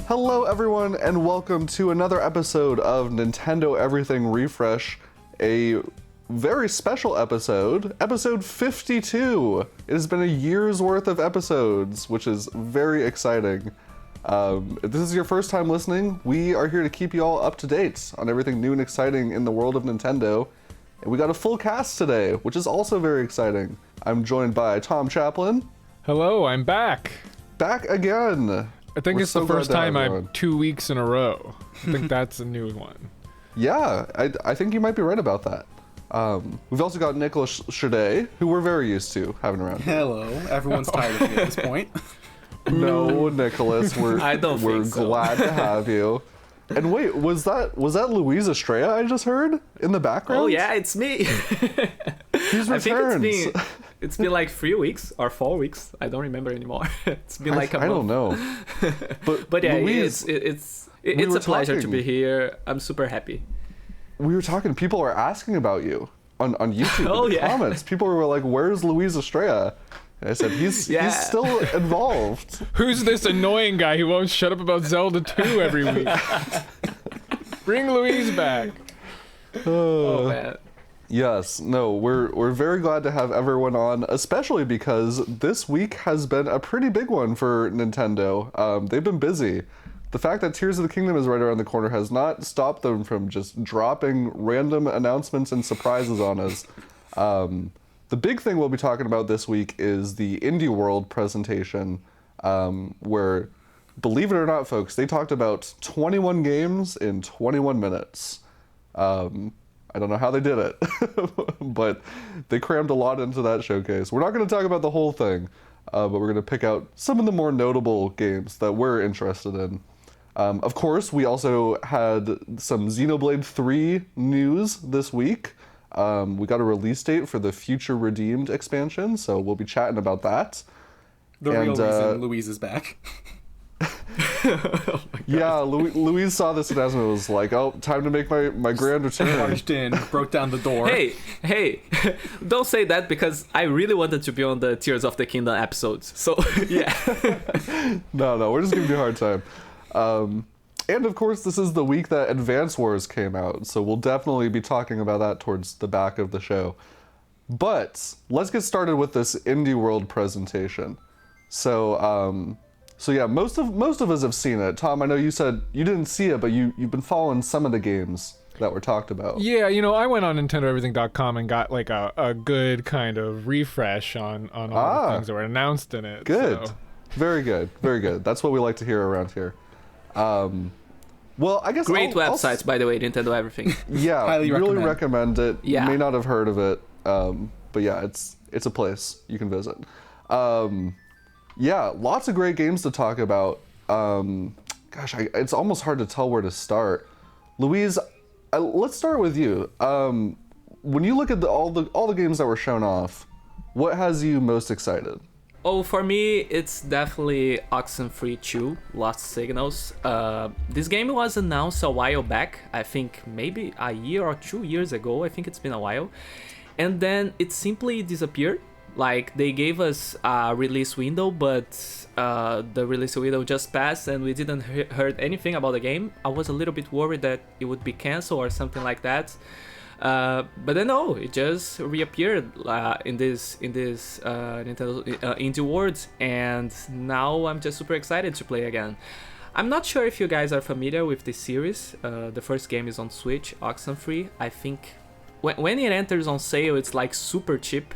Hello everyone and welcome to another episode of Nintendo Everything Refresh, a very special episode 52. It has been a year's worth of episodes, which is very exciting. If this is your first time listening, we are here to keep you all up to date on everything new and exciting in the world of Nintendo. And we got a full cast today, which is also very exciting. I'm joined by Tom Chaplin. Hello, I'm back. Back again. I think it's the first time I'm 2 weeks in a row. I think that's a new one. Yeah, I think you might be right about that. We've also got Nicolas, who we're very used to having around here. Hello. Everyone's tired of me at this point. No, Nicolas, we're think so. glad to have you. And wait, was that Luiz Estrella I just heard in the background? Oh yeah, it's me. He's returned. I think it's been like 3 weeks or 4 weeks. I don't remember anymore. It's been like a month. I don't know. But yeah, Luiz, it's a pleasure to be here. I'm super happy. We were talking. People are asking about you on YouTube in the comments. People were like, "Where's Luiz Estrella?" And I said, "He's still involved." Who's this annoying guy who won't shut up about Zelda 2 every week? Bring Luiz back. Oh man. Yes, no, we're very glad to have everyone on, especially because this week has been a pretty big one for Nintendo. They've been busy. The fact that Tears of the Kingdom is right around the corner has not stopped them from just dropping random announcements and surprises on us. The big thing we'll be talking about this week is the Indie World presentation, where, believe it or not, folks, they talked about 21 games in 21 minutes. I don't know how they did it, but they crammed a lot into that showcase. We're not going to talk about the whole thing, but we're going to pick out some of the more notable games that we're interested in. Of course, we also had some Xenoblade 3 news this week. We got a release date for the Future Redeemed expansion, so we'll be chatting about that. The real reason Luiz is back. Oh yeah, Luiz saw this announcement and was like, "Oh, time to make my grand return." Barged in, broke down the door. Hey, don't say that because I really wanted to be on the Tears of the Kingdom episodes. So yeah. No, we're just giving you a hard time. And of course, this is the week that Advance Wars came out, so we'll definitely be talking about that towards the back of the show. But let's get started with this Indie World presentation. So yeah, most of us have seen it. Tom, I know you said you didn't see it, but you've been following some of the games that were talked about. Yeah, I went on NintendoEverything.com and got like a good kind of refresh on all the things that were announced in it. Good. So. Very good. That's what we like to hear around here. Well, I guess great websites, by the way, Nintendo Everything. Yeah, Highly really recommend it. Yeah. You may not have heard of it, but yeah, it's a place you can visit. Yeah, lots of great games to talk about. It's almost hard to tell where to start. Luiz, let's start with you. When you look at all the games that were shown off, what has you most excited? Oh, for me, it's definitely Oxenfree 2, Lost Signals. This game was announced a while back, I think maybe a year or 2 years ago. I think it's been a while. And then it simply disappeared. Like, they gave us a release window, but the release window just passed and we didn't heard anything about the game. I was a little bit worried that it would be canceled or something like that. But then no, it just reappeared in this Nintendo Indie World, and now I'm just super excited to play again. I'm not sure if you guys are familiar with this series. The first game is on Switch, Oxenfree. I think when it enters on sale, it's like super cheap.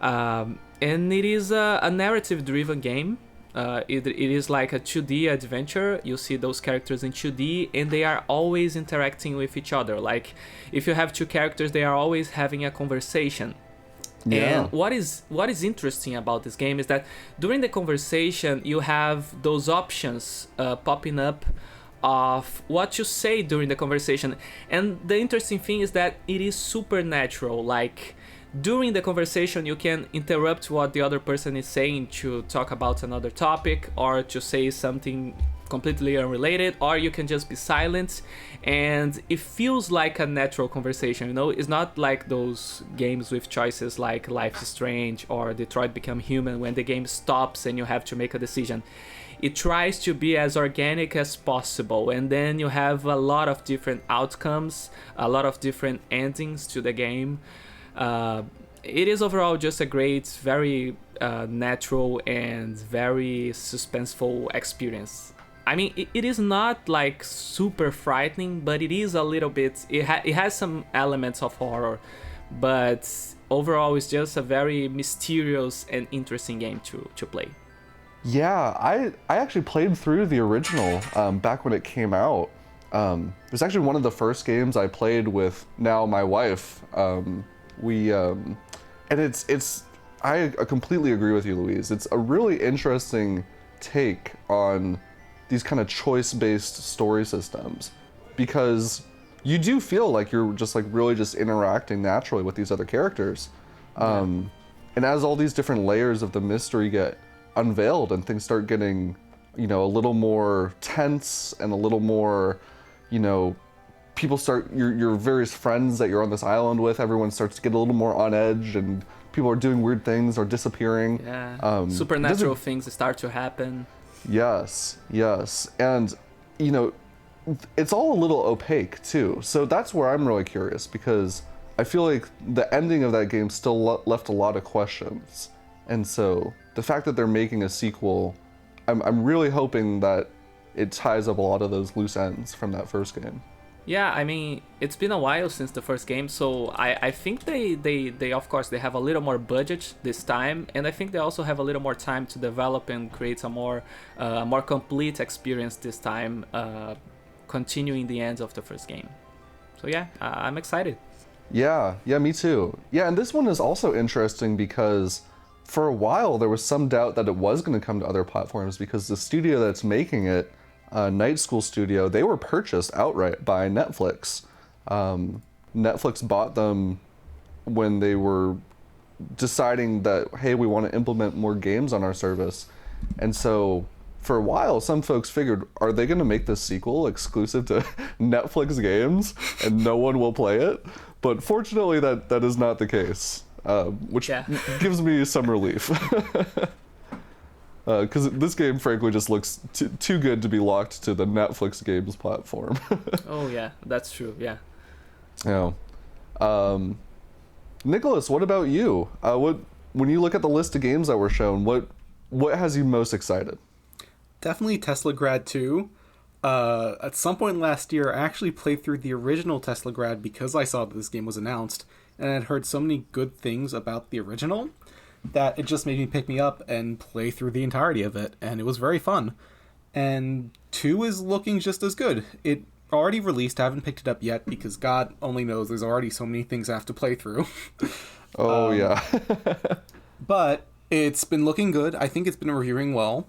And it is a narrative-driven game. It is like a 2D adventure. You see those characters in 2D, and they are always interacting with each other. Like, if you have two characters, they are always having a conversation. Yeah. And what is interesting about this game is that during the conversation, you have those options popping up of what you say during the conversation. And the interesting thing is that it is supernatural. Like, during the conversation, you can interrupt what the other person is saying to talk about another topic or to say something completely unrelated, or you can just be silent, and it feels like a natural conversation, you know? It's not like those games with choices like Life is Strange or Detroit Become Human, when the game stops and you have to make a decision. It tries to be as organic as possible, and then you have a lot of different outcomes, a lot of different endings to the game. It is overall just a great, very natural and very suspenseful experience. I mean, it is not like super frightening, but it is a little bit. It has some elements of horror, but overall, it's just a very mysterious and interesting game to play. Yeah, I actually played through the original back when it came out. It was actually one of the first games I played with now my wife. I completely agree with you, Luis. It's a really interesting take on these kind of choice-based story systems, because you do feel like you're just like really just interacting naturally with these other characters. And as all these different layers of the mystery get unveiled and things start getting, you know, a little more tense and a little more, you know, people start, your various friends that you're on this island with, everyone starts to get a little more on edge, and people are doing weird things or disappearing. Yeah, supernatural things start to happen. Yes, and, you know, it's all a little opaque too, so that's where I'm really curious, because I feel like the ending of that game still left a lot of questions, and so the fact that they're making a sequel, I'm really hoping that it ties up a lot of those loose ends from that first game. Yeah, I mean, it's been a while since the first game, so I think they of course, they have a little more budget this time, and I think they also have a little more time to develop and create a more complete experience this time, continuing the ends of the first game. So yeah, I'm excited. Yeah, me too. Yeah, and this one is also interesting because for a while there was some doubt that it was going to come to other platforms, because the studio that's making it, Night School Studio, they were purchased outright by Netflix. Netflix bought them when they were deciding that, hey, we want to implement more games on our service. And so for a while, some folks figured, are they going to make this sequel exclusive to Netflix games and no one will play it? But fortunately, that is not the case, which gives me some relief. Because this game, frankly, just looks too good to be locked to the Netflix games platform. Oh yeah, that's true. Yeah. Yeah. Nicolas, what about you? When you look at the list of games that were shown, what has you most excited? Definitely Teslagrad 2. At some point last year, I actually played through the original Teslagrad because I saw that this game was announced, and I'd heard so many good things about the original that it just made me pick me up and play through the entirety of it, and it was very fun. And 2 is looking just as good. It already released, I haven't picked it up yet because God only knows there's already so many things I have to play through. Yeah. But it's been looking good. I think it's been reviewing well.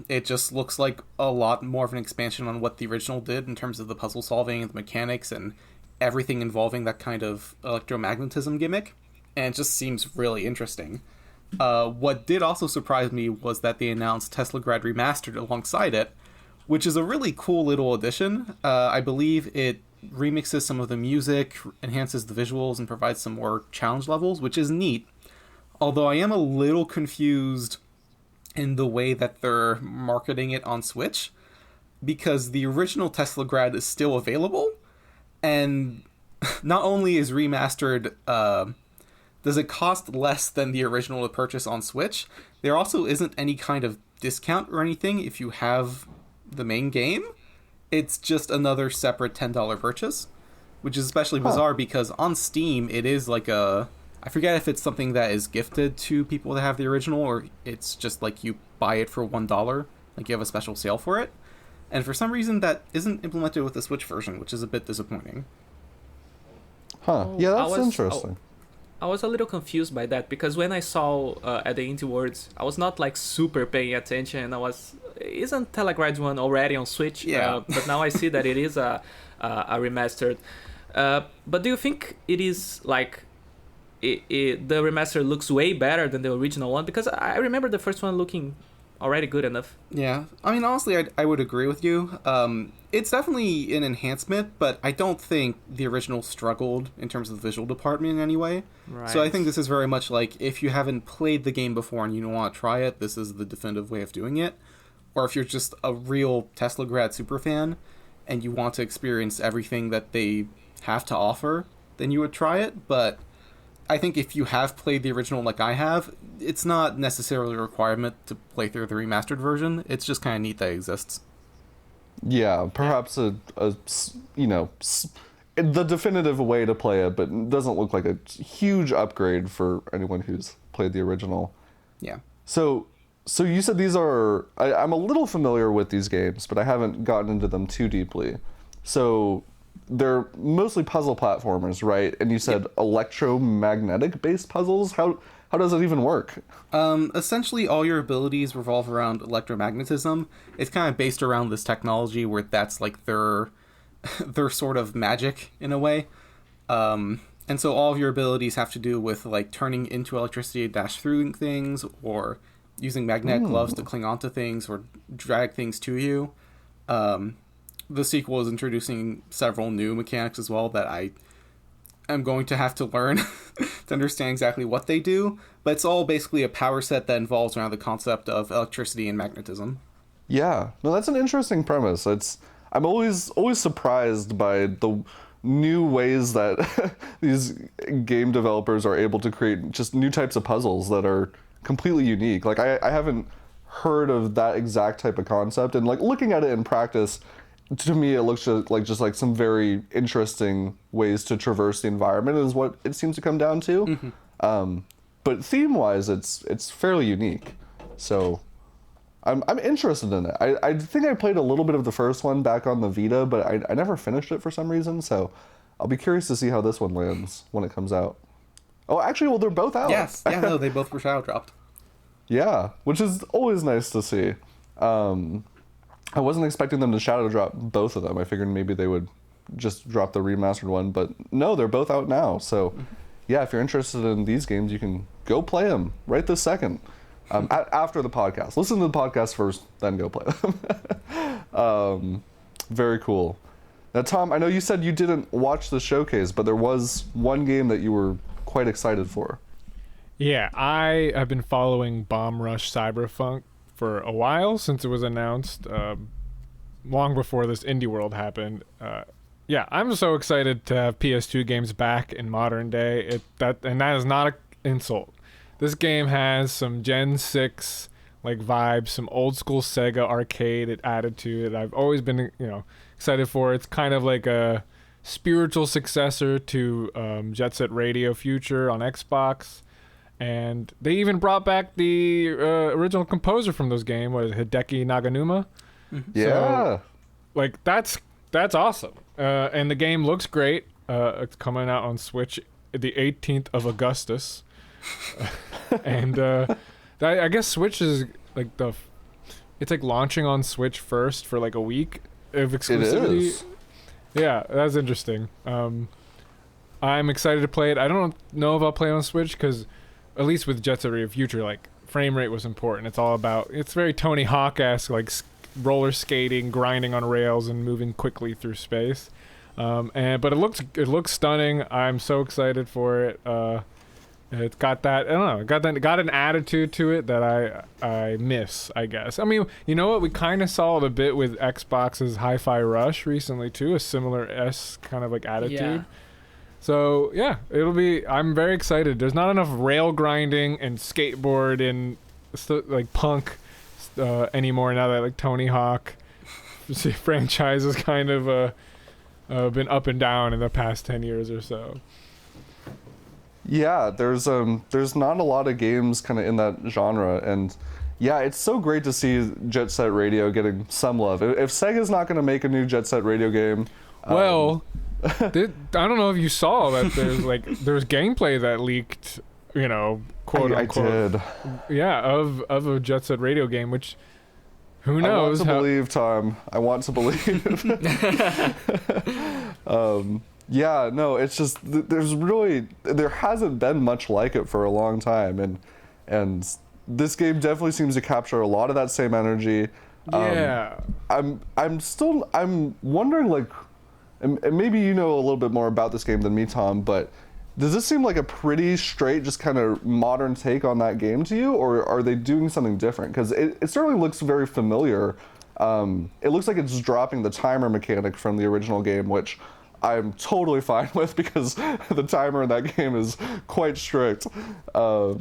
It just looks like a lot more of an expansion on what the original did in terms of the puzzle solving and the mechanics and everything involving that kind of electromagnetism gimmick. And it just seems really interesting. What did also surprise me was that they announced Teslagrad Remastered alongside it, which is a really cool little addition. I believe it remixes some of the music, enhances the visuals, and provides some more challenge levels, which is neat. Although I am a little confused in the way that they're marketing it on Switch, because the original Teslagrad is still available, and not only is remastered does it cost less than the original to purchase on Switch, there also isn't any kind of discount or anything if you have the main game. It's just another separate $10 purchase, which is especially bizarre because on Steam it is like I forget if it's something that is gifted to people that have the original, or it's just like you buy it for $1, like you have a special sale for it. And for some reason that isn't implemented with the Switch version, which is a bit disappointing. Yeah, that's interesting. I was a little confused by that because when I saw at the Indie Words, I was not like super paying attention. Isn't Teslagrad 1 already on Switch? Yeah. But now I see that it is a remastered. But do you think it is like the remaster looks way better than the original one? Because I remember the first one looking already good enough. Yeah, I mean, honestly, I would agree with you. It's definitely an enhancement, but I don't think the original struggled in terms of the visual department in any way. Right. So I think this is very much like, if you haven't played the game before and you want to try it, this is the definitive way of doing it. Or if you're just a real Tesla grad superfan and you want to experience everything that they have to offer, then you would try it. But I think if you have played the original like I have, it's not necessarily a requirement to play through the remastered version. It's just kind of neat that it exists. Yeah, perhaps the definitive way to play it, but it doesn't look like a huge upgrade for anyone who's played the original. Yeah. So you said these are... I'm a little familiar with these games, but I haven't gotten into them too deeply. So they're mostly puzzle platformers, right? And you said electromagnetic-based puzzles? How does it even work? Essentially, all your abilities revolve around electromagnetism. It's kind of based around this technology where that's like their sort of magic in a way. And so all of your abilities have to do with like turning into electricity to dash through things, or using magnetic gloves to cling onto things or drag things to you. The sequel is introducing several new mechanics as well that I am going to have to learn to understand exactly what they do, but it's all basically a power set that involves around the concept of electricity and magnetism. Yeah, no, that's an interesting premise. I'm always surprised by the new ways that these game developers are able to create just new types of puzzles that are completely unique. Like I haven't heard of that exact type of concept, and like looking at it in practice, to me it looks just like some very interesting ways to traverse the environment is what it seems to come down to. Mm-hmm. But theme wise, it's fairly unique. So I'm interested in it. I think I played a little bit of the first one back on the Vita, but I never finished it for some reason. So I'll be curious to see how this one lands when it comes out. Oh, actually, well, they're both out. Yes, yeah, no, they both were shadow dropped. Yeah, which is always nice to see. I wasn't expecting them to shadow drop both of them. I figured maybe they would just drop the remastered one, but no, they're both out now. So, yeah, if you're interested in these games, you can go play them right this second. After the podcast. Listen to the podcast first, then go play them. Very cool. Now, Tom, I know you said you didn't watch the showcase, but there was one game that you were quite excited for. Yeah, I have been following Bomb Rush Cyberpunk for a while, since it was announced long before this Indie World happened. Yeah, I'm so excited to have PS2 games back in modern day. And that is not an insult. This game has some Gen 6 like vibes, some old school Sega arcade added to it. I've always been excited for. It's kind of like a spiritual successor to Jet Set Radio Future on Xbox. And they even brought back the original composer from those games, Hideki Naganuma. Mm-hmm. Yeah. So, like, that's awesome. And the game looks great. It's coming out on Switch the 18th of Augustus. And I guess Switch is like it's like launching on Switch first for like a week of exclusivity. It is. Yeah, that's interesting. I'm excited to play it. I don't know if I'll play on Switch because, at least with Jet Set Radio Future, like frame rate was important. It's very Tony Hawk-esque, like roller skating, grinding on rails, and moving quickly through space. But it looks stunning. I'm so excited for it. It's got that, I don't know, got an attitude to it that I miss, I guess. I mean, you know what? We kind of saw it a bit with Xbox's Hi-Fi Rush recently too, a similar kind of like attitude. Yeah. So yeah, I'm very excited. There's not enough rail grinding and skateboard and like punk anymore now that like Tony Hawk franchise has kind of been up and down in the past 10 years or so. Yeah, there's not a lot of games kind of in that genre, and yeah, it's so great to see Jet Set Radio getting some love. If Sega's not going to make a new Jet Set Radio game, well, I don't know if you saw that there's gameplay that leaked, quote unquote. I did. Yeah, of a Jet Set Radio game, which who knows? I want to believe, Tom. I want to believe. Yeah, no, it's just there hasn't been much like it for a long time, and this game definitely seems to capture a lot of that same energy. Yeah. I'm wondering, like, and maybe you know a little bit more about this game than me, Tom, but does this seem like a pretty straight, just kind of modern take on that game to you, or are they doing something different? Because it certainly looks very familiar. It looks like it's dropping the timer mechanic from the original game, which I'm totally fine with because the timer in that game is quite strict. Yeah.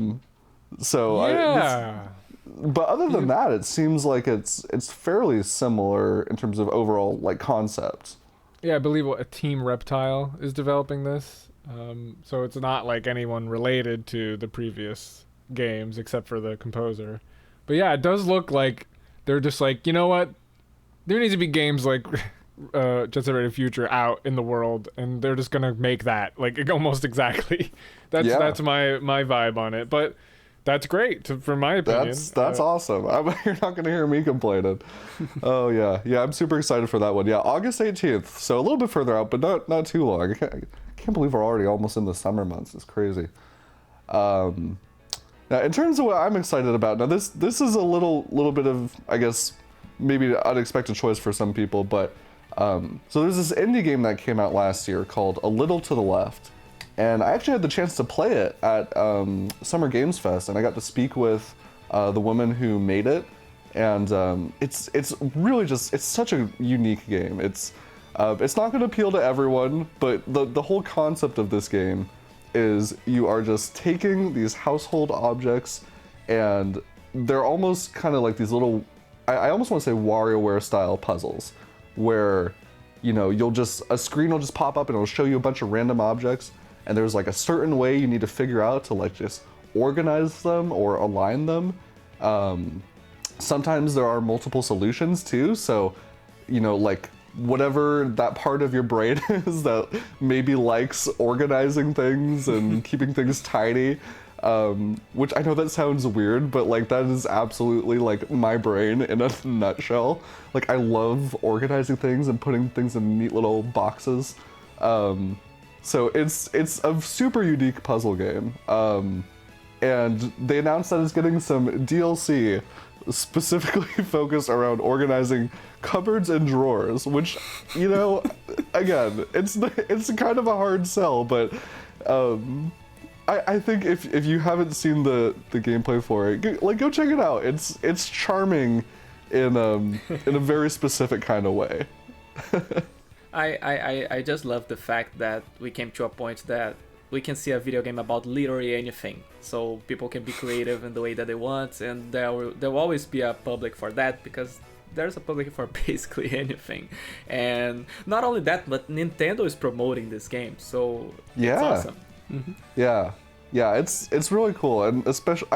But other than that, it seems like it's fairly similar in terms of overall like concept. Yeah, I believe a Team Reptile is developing this. So it's not like anyone related to the previous games except for the composer. But yeah, it does look like they're just like, you know what? There needs to be games like Jet Set Radio Future out in the world, and they're just gonna make that like almost exactly. That's my vibe on it. But that's great, from my opinion. That's awesome. You're not going to hear me complaining. Oh, yeah. I'm super excited for that one. Yeah, August 18th. So a little bit further out, but not too long. I can't believe we're already almost in the summer months. It's crazy. Now, in terms of what I'm excited about, now this is a little bit of, I guess, maybe an unexpected choice for some people, but so there's this indie game that came out last year called A Little to the Left. And I actually had the chance to play it at Summer Games Fest, and I got to speak with the woman who made it. And it's really just, it's such a unique game. It's not going to appeal to everyone, but the whole concept of this game is you are just taking these household objects, and they're almost kind of like these little, I almost want to say WarioWare style puzzles, where, you know, a screen will just pop up and it'll show you a bunch of random objects. And there's like a certain way you need to figure out to like just organize them or align them. Sometimes there are multiple solutions too. So, you know, like whatever that part of your brain is that maybe likes organizing things and keeping things tidy, which I know that sounds weird, but like that is absolutely like my brain in a nutshell. Like I love organizing things and putting things in neat little boxes. So it's a super unique puzzle game, and they announced that it's getting some DLC specifically focused around organizing cupboards and drawers, which, you know, again, it's kind of a hard sell, but I think if you haven't seen the gameplay for it, go check it out. It's charming in a very specific kind of way. I just love the fact that we came to a point that we can see a video game about literally anything, so people can be creative in the way that they want, and there will always be a public for that, because there's a public for basically anything. And not only that, but Nintendo is promoting this game, so yeah, it's awesome. Mm-hmm. Yeah, it's really cool, and especially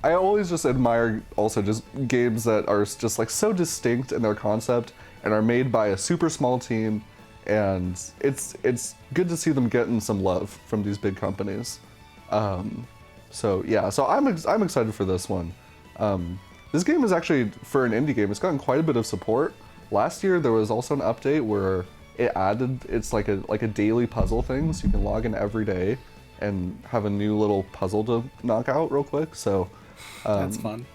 I always just admire also just games that are just like so distinct in their concept and are made by a super small team, and it's good to see them getting some love from these big companies. So I'm excited for this one. This game is actually, for an indie game, it's gotten quite a bit of support. Last year there was also an update where it added, it's like a daily puzzle thing, so you can log in every day and have a new little puzzle to knock out real quick. So that's fun.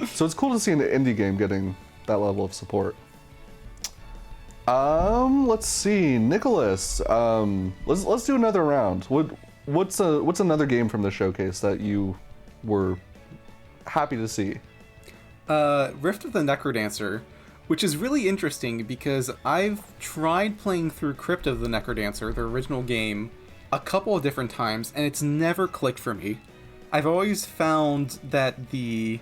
So it's cool to see an indie game getting that level of support. Let's see, Nicolas. Let's do another round. What's another game from the showcase that you were happy to see? Rift of the Necrodancer, which is really interesting because I've tried playing through Crypt of the Necrodancer, the original game, a couple of different times, and it's never clicked for me. I've always found that the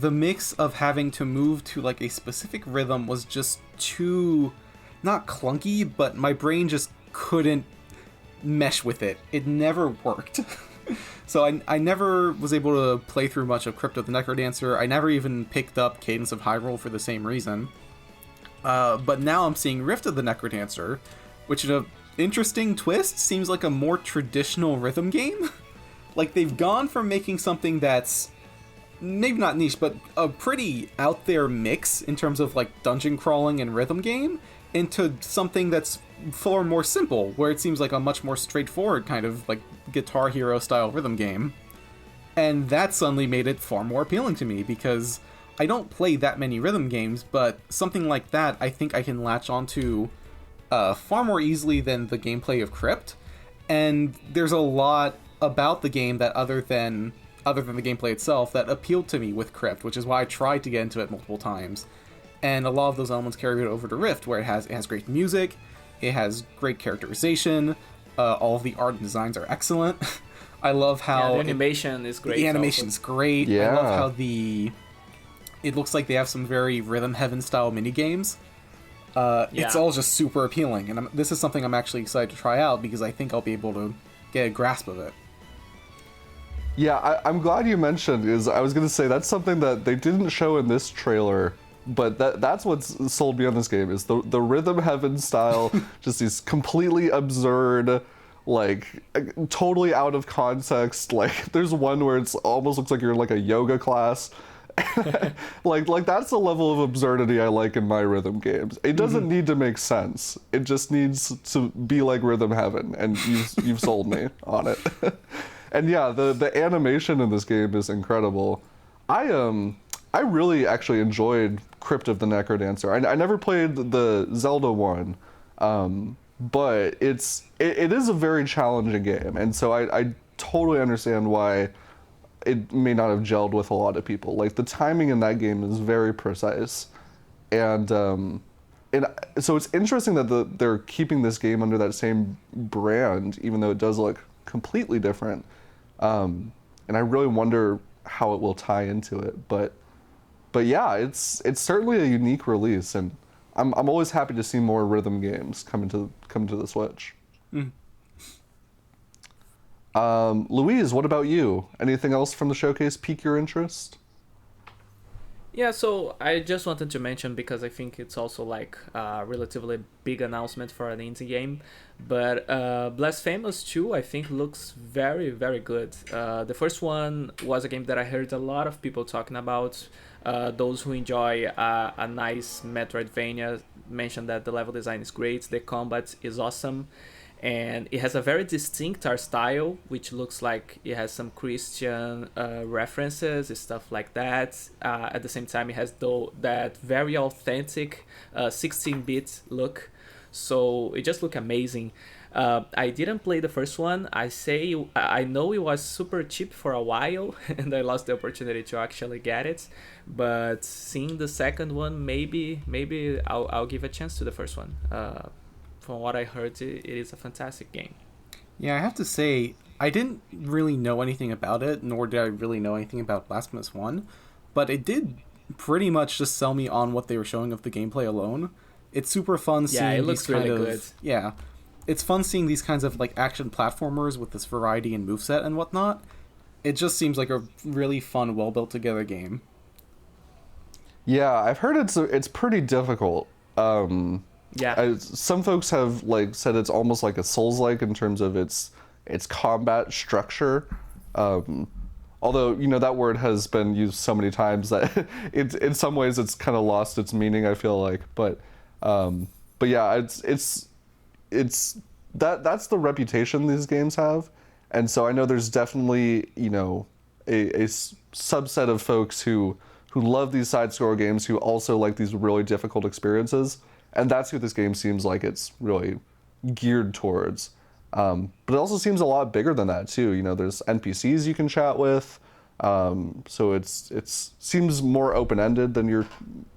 mix of having to move to like a specific rhythm was just too, not clunky, but my brain just couldn't mesh with it. It never worked. So I never was able to play through much of Crypt of the Necrodancer. I never even picked up Cadence of Hyrule for the same reason. But now I'm seeing Rift of the Necrodancer, which in an interesting twist seems like a more traditional rhythm game. Like they've gone from making something that's maybe not niche, but a pretty out there mix in terms of like dungeon crawling and rhythm game, into something that's far more simple, where it seems like a much more straightforward kind of like Guitar Hero style rhythm game. And that suddenly made it far more appealing to me, because I don't play that many rhythm games, but something like that I think I can latch onto far more easily than the gameplay of Crypt. And there's a lot about the game that other than the gameplay itself that appealed to me with Crypt, which is why I tried to get into it multiple times. And a lot of those elements carried it over to Rift, where it has great music, it has great characterization, all of the art and designs are excellent. I love how the animation is great. The animation's great. Yeah. I love how it looks like they have some very Rhythm Heaven style mini games. It's all just super appealing, and this is something I'm actually excited to try out, because I think I'll be able to get a grasp of it. Yeah, I'm glad you mentioned, is I was going to say that's something that they didn't show in this trailer, but that's what's sold me on this game, is the Rhythm Heaven style, just these completely absurd, like, totally out of context, like, there's one where it's almost looks like you're in, like, a yoga class. like that's the level of absurdity I like in my rhythm games. It doesn't need to make sense. It just needs to be like Rhythm Heaven, and you've sold me on it. And yeah, the animation in this game is incredible. I really actually enjoyed Crypt of the Necrodancer. I never played the Zelda one, but it is a very challenging game, and so I totally understand why it may not have gelled with a lot of people. Like, the timing in that game is very precise, and so it's interesting that they're keeping this game under that same brand, even though it does look completely different. And I really wonder how it will tie into it. But yeah, it's certainly a unique release, and I'm always happy to see more rhythm games come to the Switch. Louise, what about you? Anything else from the showcase pique your interest? Yeah, so I just wanted to mention, because I think it's also like a relatively big announcement for an indie game, but Blasphemous 2 I think looks very, very good. The first one was a game that I heard a lot of people talking about. Those who enjoy a nice Metroidvania mentioned that the level design is great, the combat is awesome, and it has a very distinct art style, which looks like it has some Christian references, stuff like that. At the same time, it has that very authentic 16-bit look, so it just looks amazing. I didn't play the first one. I know it was super cheap for a while, and I lost the opportunity to actually get it. But seeing the second one, maybe I'll give a chance to the first one. From what I heard, it is a fantastic game. Yeah, I have to say, I didn't really know anything about it, nor did I really know anything about Blasphemous 1, but it did pretty much just sell me on what they were showing of the gameplay alone. It's super fun seeing it looks these kind really of... good. Yeah. It's fun seeing these kinds of like action platformers with this variety in moveset and whatnot. It just seems like a really fun, well-built together game. Yeah, I've heard it's pretty difficult. Some folks have like said it's almost like a Souls-like in terms of its combat structure. Although, you know, that word has been used so many times that in some ways it's kind of lost its meaning, I feel like. But yeah, it's that's the reputation these games have. And so I know there's definitely, you know, a subset of folks who love these side-scroller games who also like these really difficult experiences. And that's who this game seems like it's really geared towards. But it also seems a lot bigger than that too. You know, there's NPCs you can chat with. So it's seems more open-ended than your,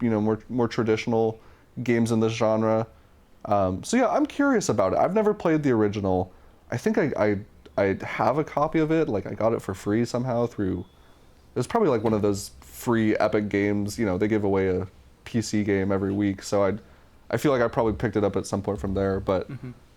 you know, more traditional games in this genre. So yeah, I'm curious about it. I've never played the original. I think I have a copy of it. Like, I got it for free somehow through... It was probably like one of those free Epic games. You know, they give away a PC game every week. So I feel like I probably picked it up at some point from there. But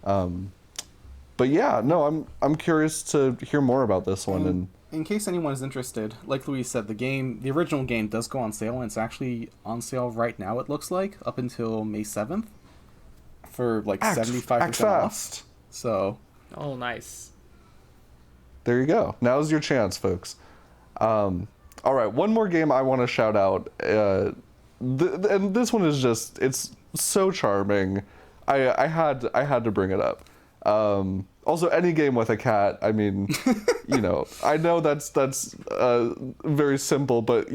but yeah, no, I'm curious to hear more about this one. And in case anyone is interested, like Louise said, the original game does go on sale, and it's actually on sale right now, it looks like, up until May 7th for like 75% off. So... Oh, nice. There you go. Now's your chance, folks. All right, one more game I want to shout out. And this one is just, it's so charming. I had to bring it up. Also, any game with a cat. I mean, I know that's very simple, but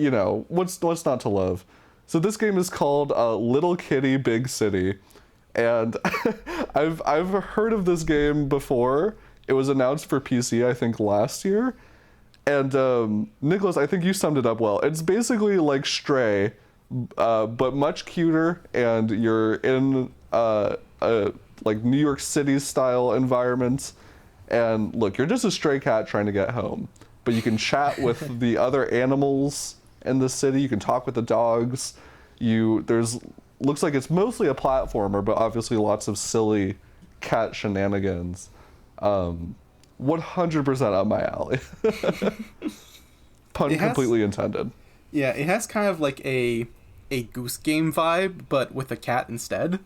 what's not to love? So this game is called Little Kitty Big City, and I've heard of this game before. It was announced for PC, I think, last year. And Nicolas, I think you summed it up well. It's basically like Stray, but much cuter, and you're in like New York City style environment. And look, you're just a stray cat trying to get home, but you can chat with the other animals in the city. You can talk with the dogs. Looks like it's mostly a platformer, but obviously lots of silly cat shenanigans. 100% up my alley. Pun completely intended. Yeah, it has kind of like a Goose Game vibe, but with a cat instead.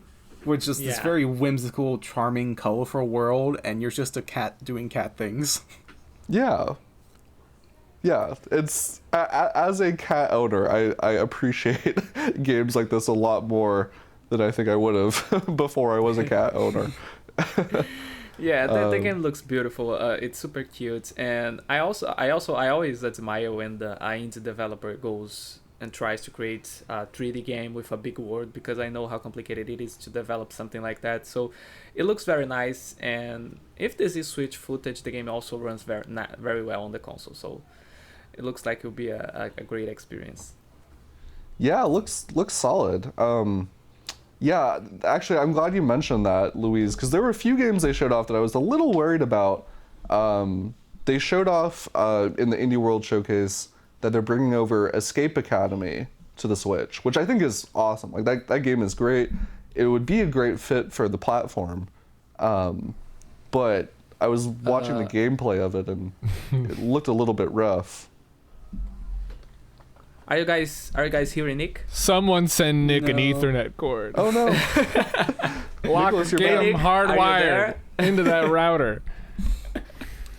Which is this very whimsical, charming, colorful world, and you're just a cat doing cat things. Yeah. Yeah, it's as a cat owner, I appreciate games like this a lot more than I think I would have before I was a cat owner. Yeah, the game looks beautiful. It's super cute, and I always admire when the indie developer goes and tries to create a 3D game with a big world, because I know how complicated it is to develop something like that. So it looks very nice, and if this is Switch footage, the game also runs very well on the console. So it looks like it'll be a great experience. Yeah, looks solid. Yeah, actually, I'm glad you mentioned that, Louise, because there were a few games they showed off that I was a little worried about. They showed off in the Indie World Showcase that they're bringing over Escape Academy to the Switch, which I think is awesome. Like that game is great. It would be a great fit for the platform. But I was watching the gameplay of it, and it looked a little bit rough. Are you guys hearing Nick? Someone send Nick an Ethernet cord. Oh no. Lock Nicolas, him hardwired into that router.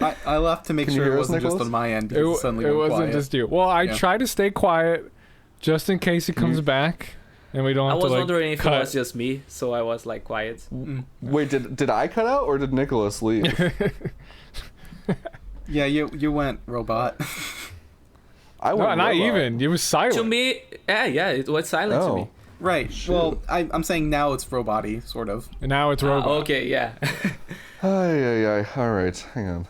I left to make sure it wasn't just on my end. It wasn't quiet. just you. Well, I try to stay quiet just in case he comes back, and we don't have to I was wondering if it was just me, so I was like quiet. Wait, did I cut out or did Nicolas leave? Yeah, you went robot. I went not robot. even. It was silent. To me, yeah, it was silent to me. Right. Shoot. Well, I'm saying now it's robot-y, sort of. And now it's robot. Okay, yeah. Ay. All right, hang on.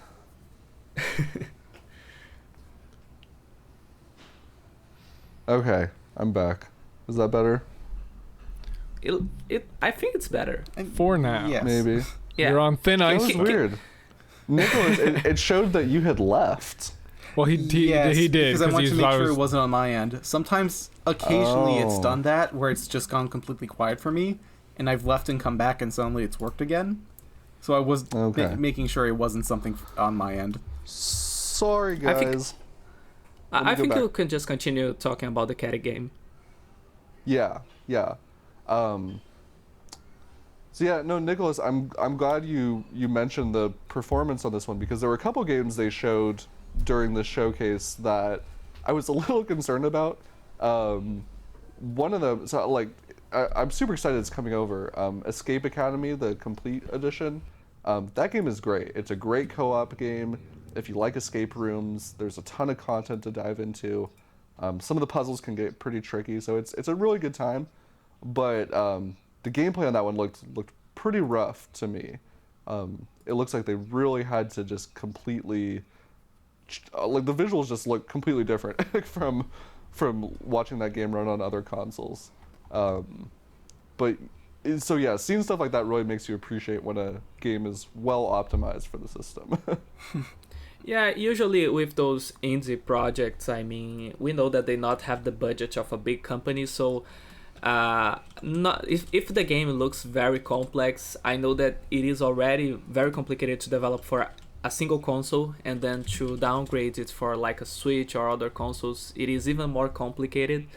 Okay, I'm back. Is that better? I think it's better. For now. Yes. Maybe. Yeah. You're on thin That ice. was weird. Nicolas, it showed that you had left. Well, he did because I wanted to make sure was... it wasn't on my end. Sometimes, occasionally, it's done that where it's just gone completely quiet for me, and I've left and come back, and suddenly it's worked again. So I was making sure it wasn't something on my end. Sorry, guys. I think you can just continue talking about the cat game. Yeah. So yeah, no, Nicolas, I'm glad you mentioned the performance on this one, because there were a couple games they showed during the showcase that I was a little concerned about. One of them, so like, I'm super excited it's coming over. Escape Academy, the complete edition. That game is great. It's a great co-op game. If you like escape rooms, there's a ton of content to dive into. Some of the puzzles can get pretty tricky, so it's a really good time. But the gameplay on that one looked pretty rough to me. It looks like they really had to just completely, like the visuals just look completely different from watching that game run on other consoles. So yeah, seeing stuff like that really makes you appreciate when a game is well optimized for the system. Yeah, usually with those indie projects, I mean, we know that they not have the budget of a big company, so if the game looks very complex, I know that it is already very complicated to develop for a single console, and then to downgrade it for like a Switch or other consoles, it is even more complicated.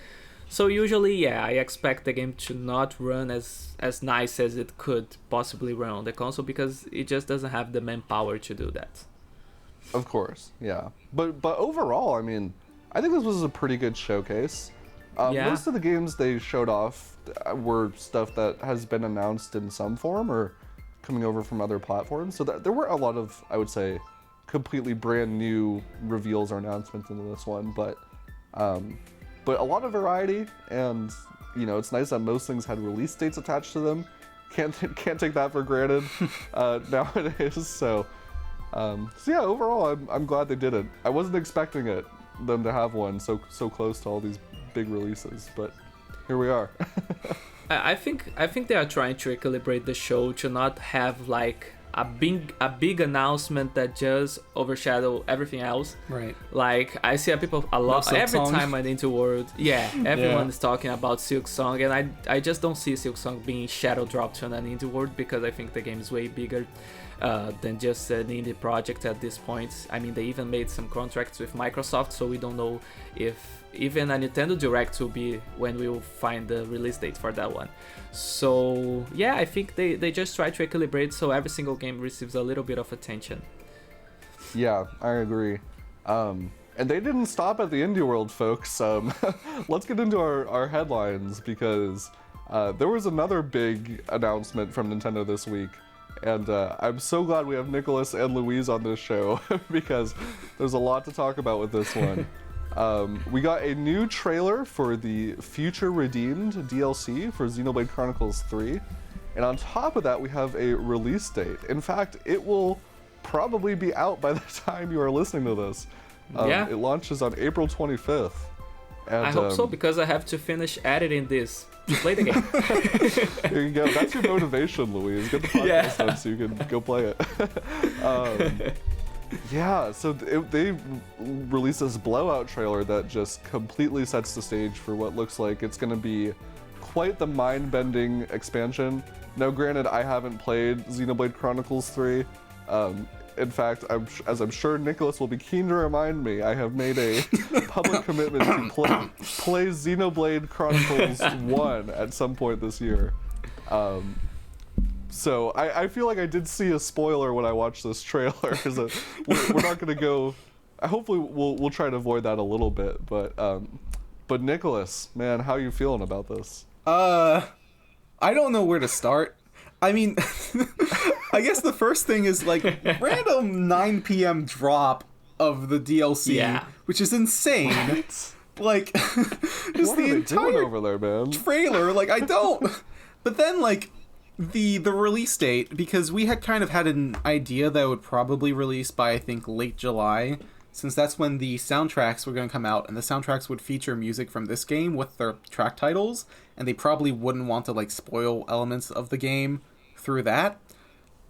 So usually, yeah, I expect the game to not run as nice as it could possibly run on the console, because it just doesn't have the manpower to do that. Of course, yeah. But overall, I mean, I think this was a pretty good showcase. Most of the games they showed off were stuff that has been announced in some form, or coming over from other platforms. So there were a lot of, I would say, completely brand new reveals or announcements into this one, but a lot of variety, and it's nice that most things had release dates attached to them. Can't take that for granted nowadays. So yeah, overall, I'm glad they did it. I wasn't expecting them to have one so close to all these big releases, but here we are. I think they are trying to equilibrate the show to not have like a big announcement that just overshadow everything else. Right. Like I see people a lot every time I'm into World. Yeah, everyone is talking about Silk Song, and I just don't see Silk Song being shadow dropped on an indie world, because I think the game is way bigger than just an indie project at this point. I mean, they even made some contracts with Microsoft, so we don't know if even a Nintendo Direct will be when we will find the release date for that one. So yeah, I think they just try to equilibrate so every single game receives a little bit of attention. Yeah, I agree. And they didn't stop at the indie world, folks. Let's get into our headlines, because there was another big announcement from Nintendo this week. And I'm so glad we have Nicolas and Luiz on this show, because there's a lot to talk about with this one. We got a new trailer for the Future Redeemed DLC for Xenoblade Chronicles 3. And on top of that, we have a release date. In fact, it will probably be out by the time you are listening to this. It launches on April 25th. And, I hope so, because I have to finish editing this to play the game. There you go. That's your motivation, Luiz. Get the podcast done so you can go play it. Yeah, so they released this blowout trailer that just completely sets the stage for what looks like it's going to be quite the mind-bending expansion. Now, granted, I haven't played Xenoblade Chronicles 3. In fact, as I'm sure Nicolas will be keen to remind me, I have made a public commitment to play Xenoblade Chronicles 1 at some point this year. So I feel like I did see a spoiler when I watched this trailer. We're not gonna go. Hopefully we'll try to avoid that a little bit. But Nicolas, man, how are you feeling about this? I don't know where to start. I mean, I guess the first thing is like random 9 p.m. drop of the DLC, which is insane. What? Like, just the entire over there, man? Trailer. Like, I don't. But then like. The release date, because we had kind of had an idea that it would probably release by, I think, late July, since that's when the soundtracks were going to come out, and the soundtracks would feature music from this game with their track titles, and they probably wouldn't want to like spoil elements of the game through that.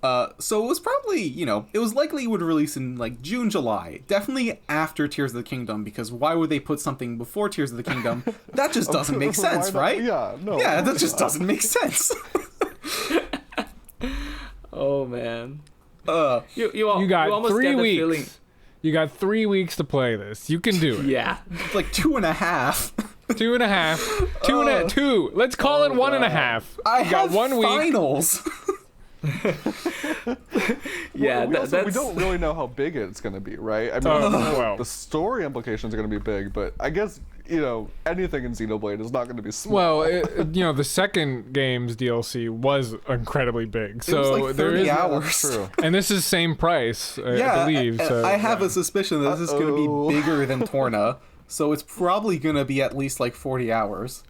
So it was probably, it was likely it would release in like June, July, definitely after Tears of the Kingdom, because why would they put something before Tears of the Kingdom? That just doesn't make sense, right? Yeah, no. Yeah, that just doesn't make sense. Oh man. You got almost 3 get the weeks. feeling. You got 3 weeks to play this. You can do it. Yeah. It's like 2.5. 2.5. 2. Let's call it 1.5. I got have 1 week. finals. Yeah, we don't really know how big it's going to be, right? I mean, the story implications are going to be big, but I guess, anything in Xenoblade is not going to be small. Well, the second game's DLC was incredibly big. So it was like 30 hours. True. And this is same price, I believe. So, I have a suspicion that this is going to be bigger than Torna, so it's probably going to be at least like 40 hours.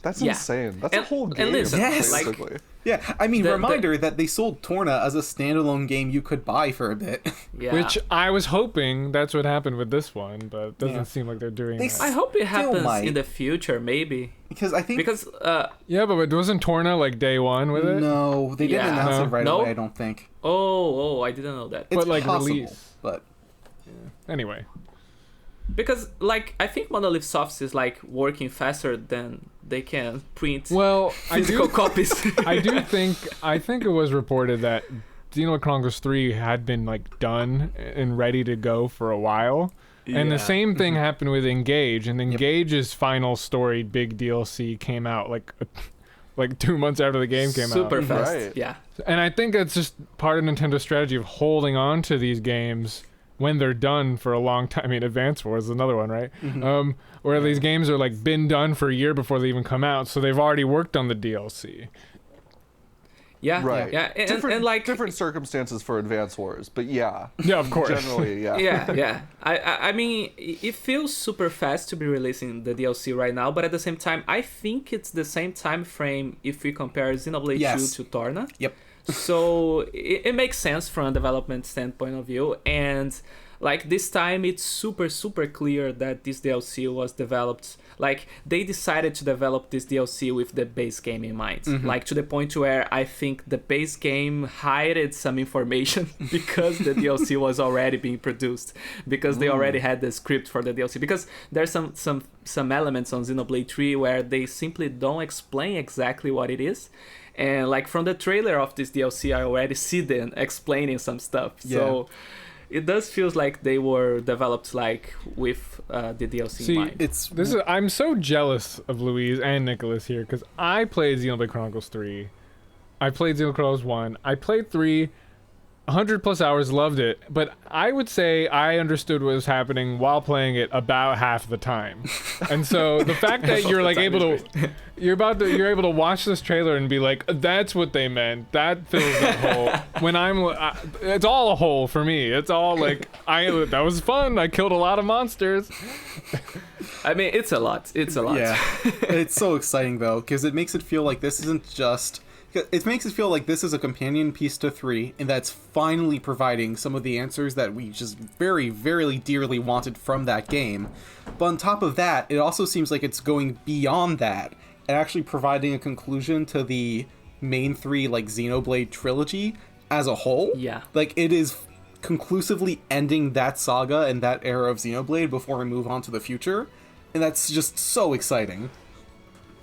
That's insane. That's a whole game. And listen, basically. Yeah, I mean, reminder that they sold Torna as a standalone game you could buy for a bit. Yeah. Which I was hoping that's what happened with this one, but it doesn't seem like they're doing that. I hope it happens might. in the future, maybe. Because I think... yeah, but wasn't Torna like day one with it? No, they didn't announce it right away, I don't think. Oh, I didn't know that. It's but like possible, release. But... Anyway. Because, I think Monolith Soft is, working faster than they can print physical copies. I think it was reported that Xenoblade Chronicles 3 had been, done and ready to go for a while. And the same thing happened with Engage. And Engage's final story, big DLC, came out, 2 months after the game came out. Super fast, Right. yeah. And I think that's just part of Nintendo's strategy of holding on to these games when they're done for a long time. I mean, Advance Wars is another one, right? Mm-hmm. Where these games are been done for a year before they even come out, so they've already worked on the DLC. Yeah, Right. yeah, different, and like different circumstances for Advance Wars, but yeah. Yeah, of course. Generally, yeah. yeah. I mean, it feels super fast to be releasing the DLC right now, but at the same time, I think it's the same time frame if we compare Xenoblade Yes. 2 to Torna. Yep. So it makes sense from a development standpoint of view, and like this time it's super clear that this DLC was developed, like they decided to develop this DLC with the base game in mind, like to the point where I think the base game hid some information because the DLC was already being produced, because they already had the script for the DLC, because there's some elements on Xenoblade 3 where they simply don't explain exactly what it is. And like from the trailer of this DLC, I already see them explaining some stuff. So it does feels like they were developed like with the DLC in mind. I'm so jealous of Luiz and Nicolas here because I played Xenoblade Chronicles 3. I played Xenoblade Chronicles 1. I played 3. 100 plus hours, loved it, but I would say I understood what was happening while playing it about half the time. And so the fact that you're like you're able to watch this trailer and be like, that's what they meant, that fills that hole. When it's all a hole for me. It's all like, that was fun, I killed a lot of monsters. I mean, it's a lot. Yeah. It's so exciting though, because it makes it feel like this isn't just... It makes it feel like this is a companion piece to 3, and that's finally providing some of the answers that we just very, very dearly wanted from that game. But on top of that, it also seems like it's going beyond that, and actually providing a conclusion to the main 3, like, Xenoblade trilogy as a whole. Yeah. Like, it is conclusively ending that saga and that era of Xenoblade before we move on to the future, and that's just so exciting.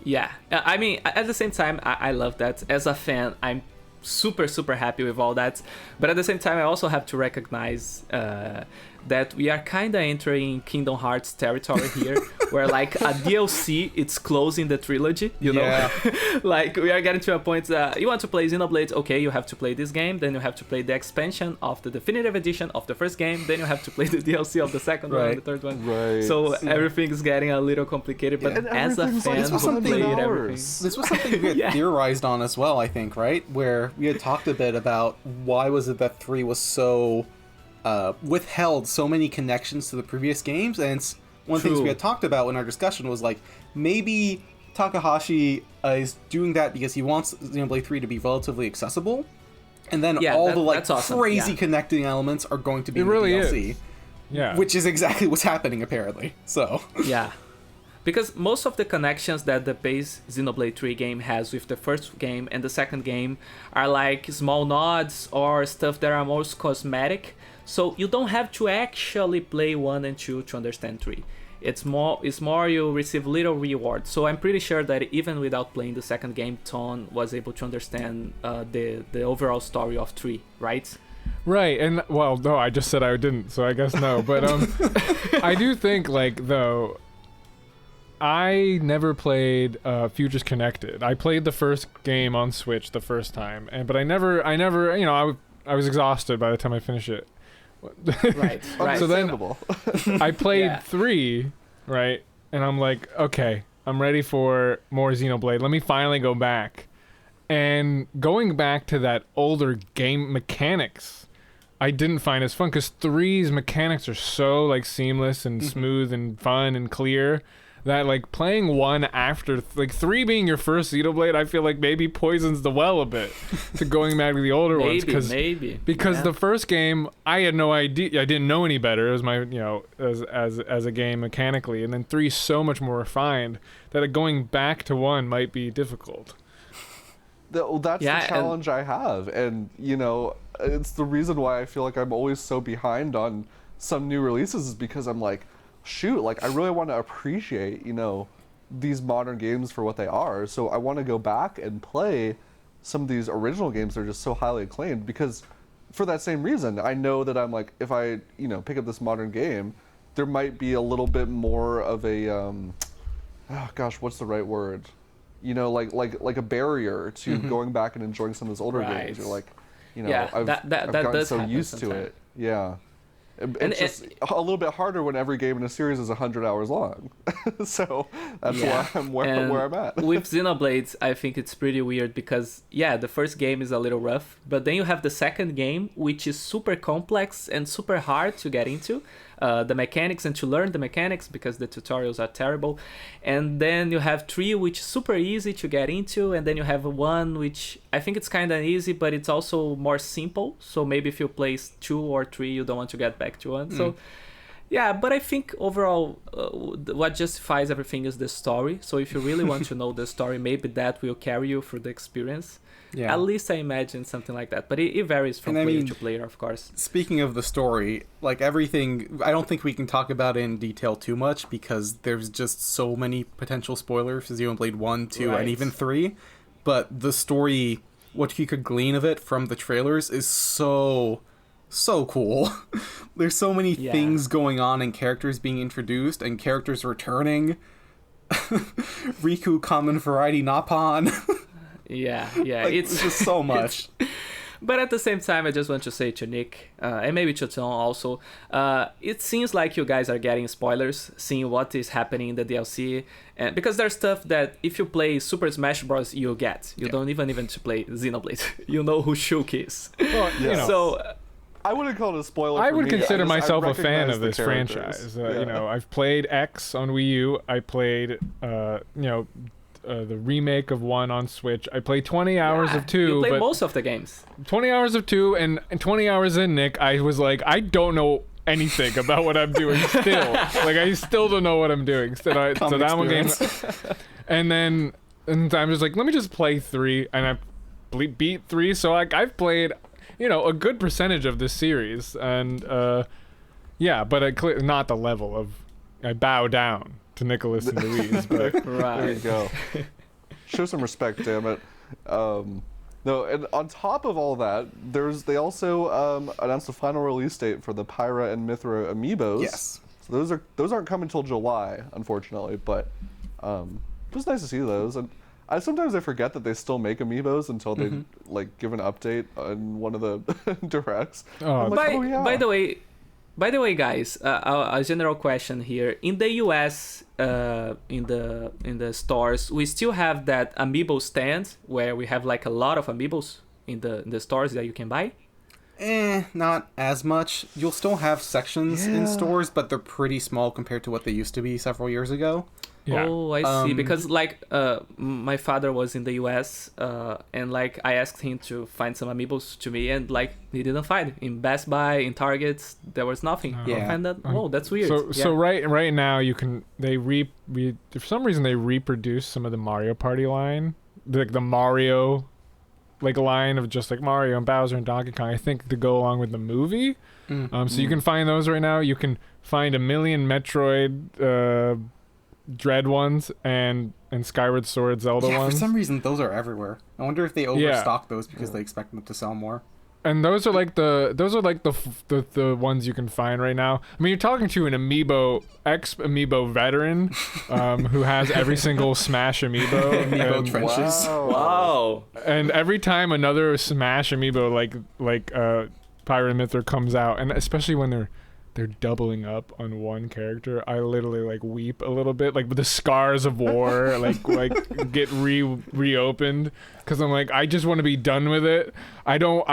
Yeah, I mean, at the same time, I love that. As a fan, I'm super happy with all that. But at the same time, I also have to recognize that we are kind of entering Kingdom Hearts territory here, where like a DLC, it's closing the trilogy, you know? Like, we are getting to a point, you want to play Xenoblade, okay, you have to play this game, then you have to play the expansion of the definitive edition of the first game, then you have to play the DLC of the second one and the third one. Right. So everything is getting a little complicated, but as a fan, this was something everything. This was something we had theorized on as well, I think, right? Where we had talked a bit about why was it that 3 was so withheld so many connections to the previous games, and it's one of the things we had talked about in our discussion was like maybe Takahashi is doing that because he wants Xenoblade 3 to be relatively accessible, and then that's awesome. Crazy connecting elements are going to be in the DLC. Is. Yeah, which is exactly what's happening apparently. So yeah. Because most of the connections that the base Xenoblade 3 game has with the first game and the second game are like small nods or stuff that are most cosmetic. So you don't have to actually play 1 and 2 to understand 3. It's more you receive little rewards. So I'm pretty sure that even without playing the second game, Ton was able to understand the overall story of 3, right? Right, and well, no, I just said I didn't, so I guess no. But I do think like though, I never played Futures Connected. I played the first game on Switch the first time, but I never, you know, I was exhausted by the time I finished it. Right. So then I played 3, right, and I'm like, okay, I'm ready for more Xenoblade. Let me finally go back. And going back to that older game mechanics, I didn't find as fun because 3's mechanics are so like seamless and smooth and fun and clear that like playing 1 after like 3 being your first Xenoblade, I feel like maybe poisons the well a bit to going back to the older ones. Because the first game I had no idea, I didn't know any better. It was my, you know, as a game mechanically, and then 3 is so much more refined that going back to 1 might be difficult. That's the challenge I have, and you know, it's the reason why I feel like I'm always so behind on some new releases, is because I'm like, shoot, like I really want to appreciate, you know, these modern games for what they are. So I want to go back and play some of these original games that are just so highly acclaimed, because for that same reason, I know that I'm like, if I, you know, pick up this modern game, there might be a little bit more of a, what's the right word? You know, like a barrier to going back and enjoying some of those older games. You're like, you know, I've gotten so used to it. Yeah. It's just a little bit harder when every game in a series is 100 hours long. So that's why I'm where I'm at. With Xenoblade, I think it's pretty weird because, the first game is a little rough, but then you have the second game, which is super complex and super hard to get into. The mechanics and to learn the mechanics because the tutorials are terrible. And then you have 3, which is super easy to get into, and then you have 1, which I think it's kind of easy, but it's also more simple. So maybe if you play 2 or 3, you don't want to get back to 1. So but I think overall what justifies everything is the story. So if you really want to know the story, maybe that will carry you through the experience. At least I imagine something like that, but it varies from player to player, of course. Speaking of the story, like everything, I don't think we can talk about it in detail too much because there's just so many potential spoilers for Xenoblade 1, 2, and even 3. But the story, what you could glean of it from the trailers is so cool. There's so many things going on and characters being introduced and characters returning. Riku, common variety Nappan. It's just so much. But at the same time, I just want to say to Nick, and maybe to Tom also, it seems like you guys are getting spoilers, seeing what is happening in the DLC, and because there's stuff that if you play Super Smash Bros, you get. You don't even to play Xenoblade. You know who Shulk is. Well, So I wouldn't call it a spoiler. I for would me. consider myself a fan recognize of the this characters. franchise. I've played X on Wii U. I played, the remake of 1 on Switch. I played 20 hours of 2. You play but most of the games. 20 hours of 2 and 20 hours in, Nick, I was like, I don't know anything about what I'm doing still. Like, I still don't know what I'm doing. So that one game. And then I'm just like, let me just play 3. And I beat 3. So I've played, a good percentage of this series. And, but not the level of, I bow down to Nicolas and Luiz, but There you go. Show some respect, damn it. No, and on top of all that, they also announced a final release date for the Pyra and Mythra amiibos. Yes. So those aren't coming till July, unfortunately, but it was nice to see those. And sometimes I forget that they still make amiibos until they give an update on one of the directs. By the way, guys, a general question here. In the US, in the stores, we still have that amiibo stand where we have like a lot of amiibos in the stores that you can buy. Not as much. You'll still have sections in stores, but they're pretty small compared to what they used to be several years ago. Yeah. Oh, I see. Because my father was in the US, and I asked him to find some amiibos to me, and he didn't find it. In Best Buy, in Targets, there was nothing. I find that. Whoa, that's weird. So right now you can for some reason they reproduce some of the Mario Party line, the Mario line of just Mario and Bowser and Donkey Kong. I think to go along with the movie. So you can find those right now. You can find a million Metroid. Dread ones and Skyward Sword Zelda ones. For some reason those are everywhere. I wonder if they overstock those because they expect them to sell more. And those are the ones you can find right now. I mean, you're talking to an ex-amiibo veteran, who has every single Smash amiibo. Amiibo trenches. Wow. And every time another Smash amiibo like Pyra and Mythra comes out, and especially when they're doubling up on one character, I literally weep a little bit, with the scars of war get reopened, because I'm I just want to be done with it. I told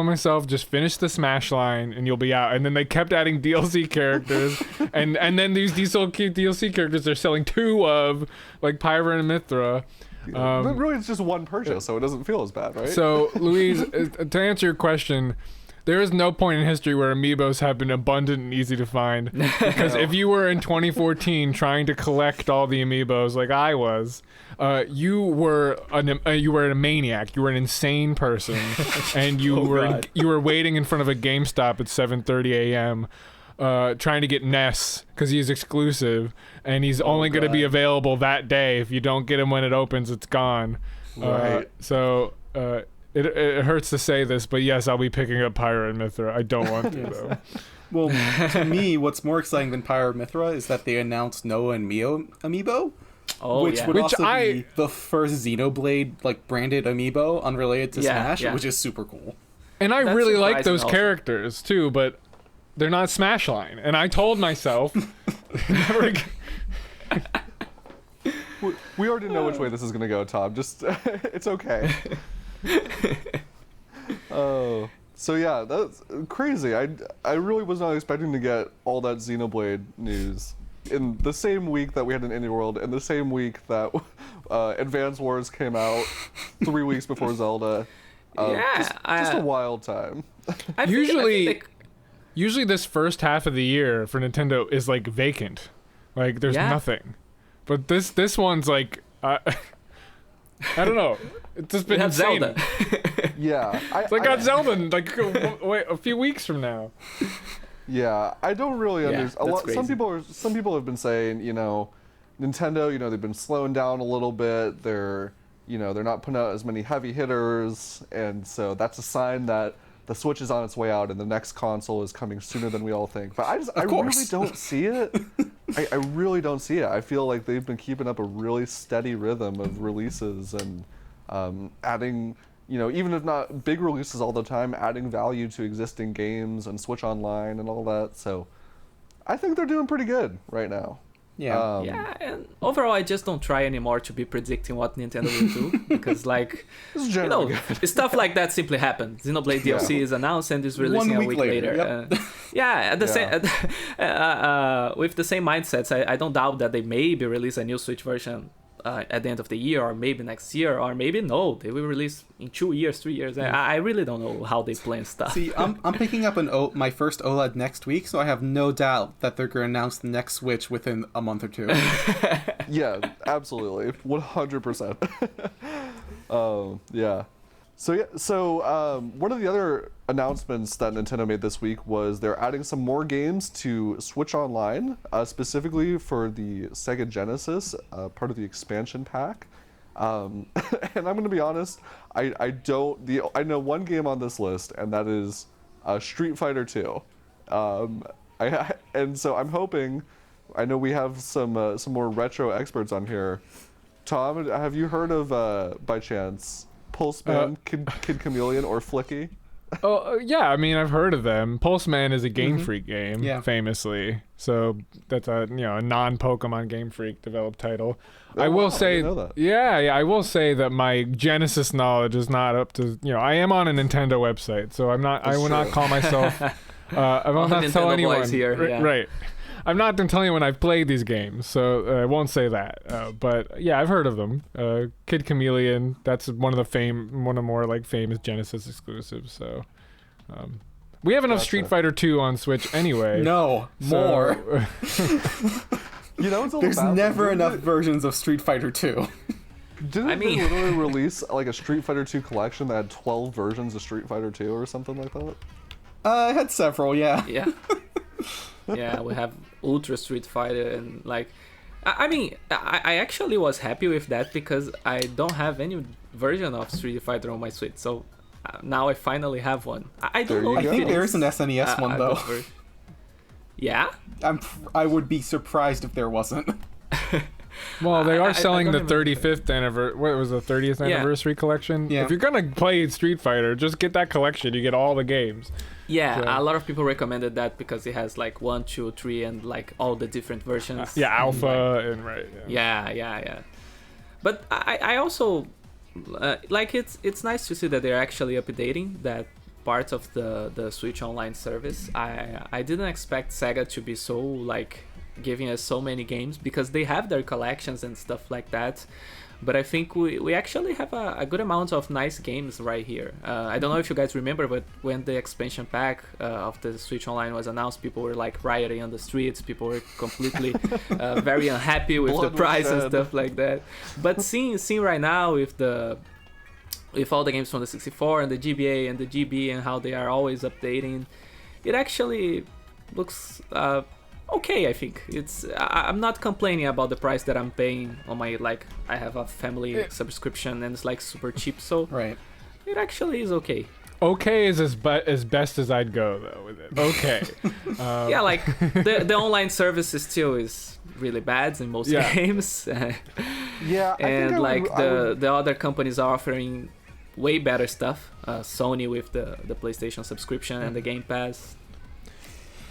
myself, just finish the Smash line and you'll be out. And then they kept adding DLC characters, and then these DLC characters they're selling 2 of, Pyra and Mythra. But really, it's just one purchase, so it doesn't feel as bad, right? So, Luiz, to answer your question, there is no point in history where amiibos have been abundant and easy to find. Because if you were in 2014 trying to collect all the amiibos like I was, you were a maniac. You were an insane person, and you were waiting in front of a GameStop at 7:30 a.m. Trying to get Ness because he's exclusive, and he's only going to be available that day. If you don't get him when it opens, it's gone. Right. It hurts to say this, but yes, I'll be picking up Pyra and Mythra. I don't want to, though. Well, to me, what's more exciting than Pyra and Mythra is that they announced Noah and Mio amiibo, which would also be the first Xenoblade branded amiibo unrelated to Smash, which is super cool. And I really like those characters too, but they're not Smash Line, and I told myself never again. We already know which way this is gonna go, Tom. Just it's okay. Oh, so yeah, that's crazy. I really was not expecting to get all that Xenoblade news in the same week that we had an Indie World, and the same week that Advance Wars came out 3 weeks before Zelda. Just a wild time. Usually this first half of the year for Nintendo is like vacant, like there's nothing. But this one's like, I don't know. It's just been insane. Zelda. Yeah, I got Zelda in like a few weeks from now. Yeah, I don't really understand. Crazy. Some people have been saying, Nintendo, they've been slowing down a little bit. They're not putting out as many heavy hitters, and so that's a sign that the Switch is on its way out and the next console is coming sooner than we all think. But I really don't see it. I really don't see it. I feel like they've been keeping up a really steady rhythm of releases and adding, even if not big releases all the time, adding value to existing games and Switch Online and all that. So I think they're doing pretty good right now. Yeah. And overall, I just don't try anymore to be predicting what Nintendo will do because, stuff like that simply happens. Xenoblade DLC is announced and is releasing 1 a week week later. Yep. Same, with the same mindsets, I don't doubt that they maybe release a new Switch version at the end of the year, or maybe next year, or maybe no, they will release in 2 years, 3 years. I really don't know how they plan stuff. See, I'm picking up my first OLED next week, so I have no doubt that they're going to announce the next Switch within a month or two. Yeah, absolutely, 100%. Yeah. So one of the other announcements that Nintendo made this week was they're adding some more games to Switch Online, specifically for the Sega Genesis, part of the expansion pack. And I'm going to be honest, I know one game on this list, and that is Street Fighter 2. And so I'm hoping, I know we have some more retro experts on here. Tom, have you heard of, by chance, Pulseman, Kid Chameleon, or Flicky? Oh, yeah, I mean, I've heard of them. Pulseman is a Game Freak game, famously. So that's a non-Pokemon Game Freak developed title. I will say, I will say that my Genesis knowledge is not up to, I am on a Nintendo website, so I will not call myself, I will not tell anyone. Here, right. I'm not going to tell you when I've played these games, so I won't say that. But yeah, I've heard of them. Kid Chameleon, that's one of more like famous Genesis exclusives. So we have enough Street Fighter 2 on Switch anyway. No, more. There's never enough versions of Street Fighter 2. Didn't they literally release like a Street Fighter 2 collection that had 12 versions of Street Fighter 2 or something like that? I had several, yeah. Yeah. Yeah, we have Ultra Street Fighter and I actually was happy with that because I don't have any version of Street Fighter on my Switch, so now I finally have one. I don't know. I think there is an SNES one though. Yeah? I would be surprised if there wasn't. Well, they are selling the 35th anniversary. What was the 30th anniversary collection? Yeah. If you're gonna play Street Fighter, just get that collection. You get all the games. Yeah, So- a lot of people recommended that because it has 1, 2, 3, and all the different versions. Alpha and right. Yeah. But I also it's nice to see that they're actually updating that part of the Switch Online service. I didn't expect Sega to be so giving us so many games because they have their collections and stuff like that. But I think we actually have a good amount of nice games right here. I don't know if you guys remember, but when the expansion pack of the Switch Online was announced, people were rioting on the streets. People were completely very unhappy with the price and stuff like that. But seeing right now with all the games from the 64 and the GBA and the GB and how they are always updating, it actually looks okay. I think I'm not complaining about the price that I'm paying on my I have a family subscription and it's super cheap, so Right. it actually is okay. Okay is as best as I'd go though with it. Okay. Yeah, the online service still is really bad in most games. Yeah, And the other companies are offering way better stuff. Sony with the PlayStation subscription and the Game Pass.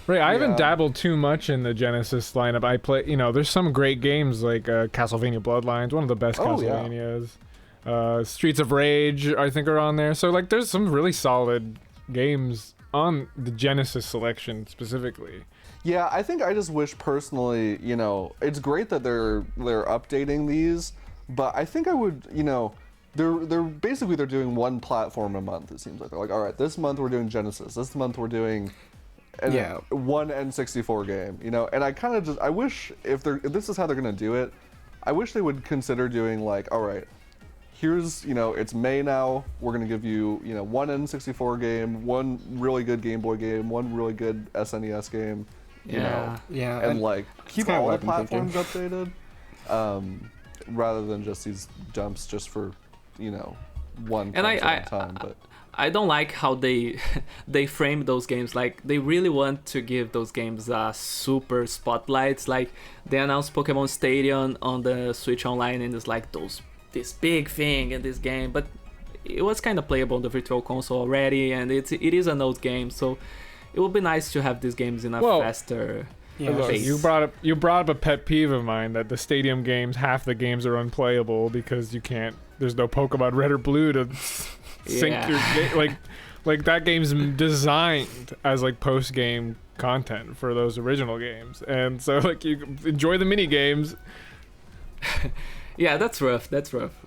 Right, I haven't Yeah. dabbled too much in the Genesis lineup. I play, there's some great games like Castlevania Bloodlines, one of the best Oh, yeah. Castlevanias. Streets of Rage, I think, are on there. So like, there's some really solid games on the Genesis selection specifically. Yeah, I think I just wish personally, it's great that they're updating these, but I think I would, they're basically they're doing one platform a month. It seems like they're like, all right, this month we're doing Genesis, this month we're doing one N64 game, and I kind of I wish if this is how they're gonna do it, I wish they would consider doing like, all right, here's, it's May now, we're gonna give you, one N64 game, one really good Game Boy game, one really good SNES game, Yeah, and like keep kinda all what the I've been platforms updated, rather than just these dumps just for, one And console at a time. But I don't like how they they frame those games. Like they really want to give those games super spotlights. Like they announced Pokemon Stadium on the Switch Online, and it's like this big thing in this game, but it was kind of playable on the Virtual Console already, and it is an old game, so it would be nice to have these games in a faster Look, pace. you brought up a pet peeve of mine that the Stadium games, half the games are unplayable because there's no Pokemon Red or Blue to sync your game. Like that game's designed as like post game content for those original games, and so like you enjoy the mini games. Yeah, that's rough.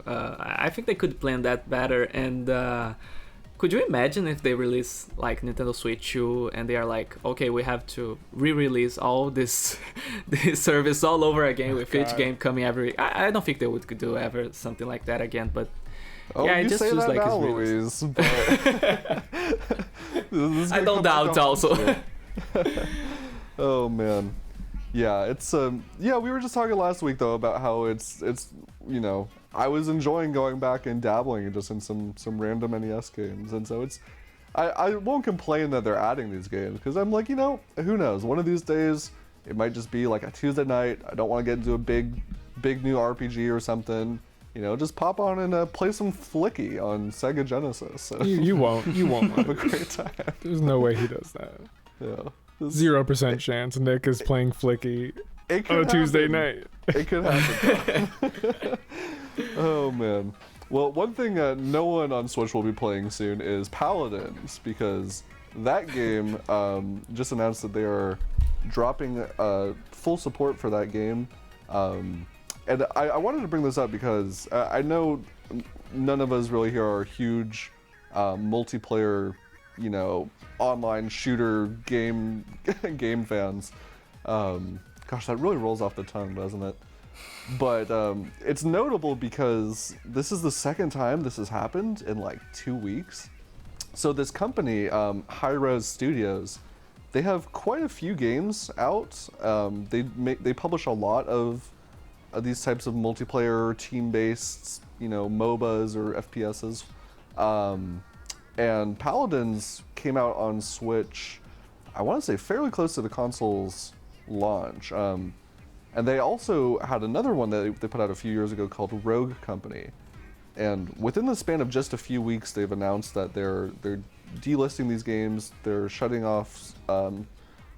I think they could plan that better. And could you imagine if they release like Nintendo Switch 2 and they are like, okay, we have to re-release all this service all over again with each game coming every. I don't think they would do ever something like that again. But yeah, you it just say feels that like now, it's Luis, but I don't doubt also. Oh man. Yeah, it's we were just talking last week though about how it's I was enjoying going back and dabbling just in some random NES games, and so I won't complain that they're adding these games because I'm like, who knows, one of these days it might just be like a Tuesday night, I don't want to get into a big new RPG or something, just pop on and play some Flicky on Sega Genesis. You won't have a great time. There's no way he does that. Yeah. 0% chance Nick is playing Flicky on a Tuesday night. It could happen. Oh man. Well, one thing no one on Switch will be playing soon is Paladins, because that game just announced that they are dropping full support for that game. And I wanted to bring this up because I know none of us really here are huge multiplayer, online shooter game fans. Gosh, that really rolls off the tongue, doesn't it? But it's notable because this is the second time this has happened in like 2 weeks. So this company, High Res Studios, they have quite a few games out. They publish a lot of these types of multiplayer team-based, MOBAs or FPSs. And Paladins came out on Switch, I want to say fairly close to the console's launch. And they also had another one that they put out a few years ago called Rogue Company. And within the span of just a few weeks, they've announced that they're delisting these games, they're shutting off